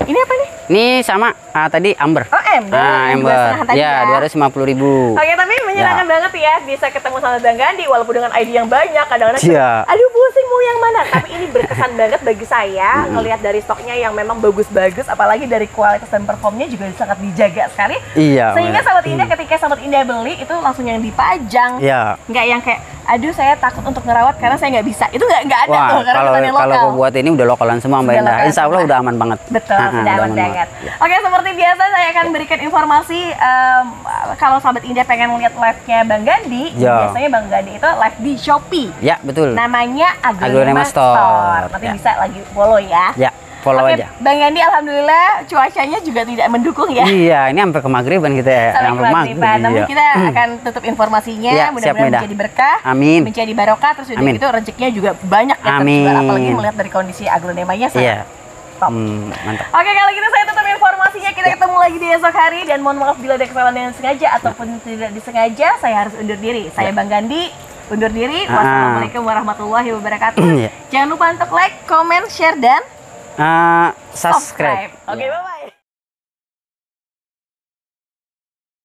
Ini apa nih?
Ini sama tadi amber.
Oh, ember. Yang
Ember.
2,5 tadi
Ya, 250.000.
Oke, tapi menyenangkan banget ya bisa ketemu sama Bang Gandhi walaupun dengan ID yang banyak. Kadang-kadang
Iya.
aduh pusing mau yang mana. Tapi ini berkesan banget bagi saya ngelihat dari stoknya yang memang bagus-bagus, apalagi dari kualitas dan performnya juga sangat dijaga sekali.
Iya.
Sehingga sahabat Indah ketika sahabat Indah beli itu langsung yang dipajang.
Iya.
Nggak yang kayak aduh saya takut untuk ngerawat karena saya nggak bisa. Itu nggak ada
Wah,
tuh karena
kalau
petani lokal.
aku buat ini udah lokalan semua Mbak
Sudah
Indah.
lokalan
Insya Allah
semua.
udah aman banget.
Betul, sudah
udah
aman banget. Oke, seperti biasa saya akan berikan informasi kalau sahabat Indah pengen lihat live-nya Bang Gandhi,
Ya.
biasanya Bang Gandhi itu live di Shopee.
Ya, betul.
Namanya
Aglonema
Aglonema
Store.
Store. Nanti
Ya.
bisa lagi follow ya.
Ya, follow
Oke,
aja.
Bang Gandhi alhamdulillah cuacanya juga tidak mendukung ya.
Iya, ini sampai ke maghriban kita ya.
Sampai kewajiban. Namun
Iya.
kita akan tutup informasinya,
Ya, siap,
mudah-mudahan
Meda.
menjadi berkah,
Amin.
menjadi barokah, terus udah
Amin.
gitu rezekinya juga banyak ya
Amin.
terjual, apalagi melihat dari kondisi aglonemanya sangat
Iya.
top.
Mantap.
Oke, kalau gitu saya tutup informasinya. Kita ketemu lagi di esok hari dan mohon maaf bila ada kesalahan yang sengaja ataupun tidak disengaja. Saya harus undur diri. Saya Bang Gandhi undur diri. Wassalamualaikum warahmatullahi wabarakatuh.
Iya.
Jangan lupa untuk like, comment, share dan
Subscribe.
Oke, bye-bye.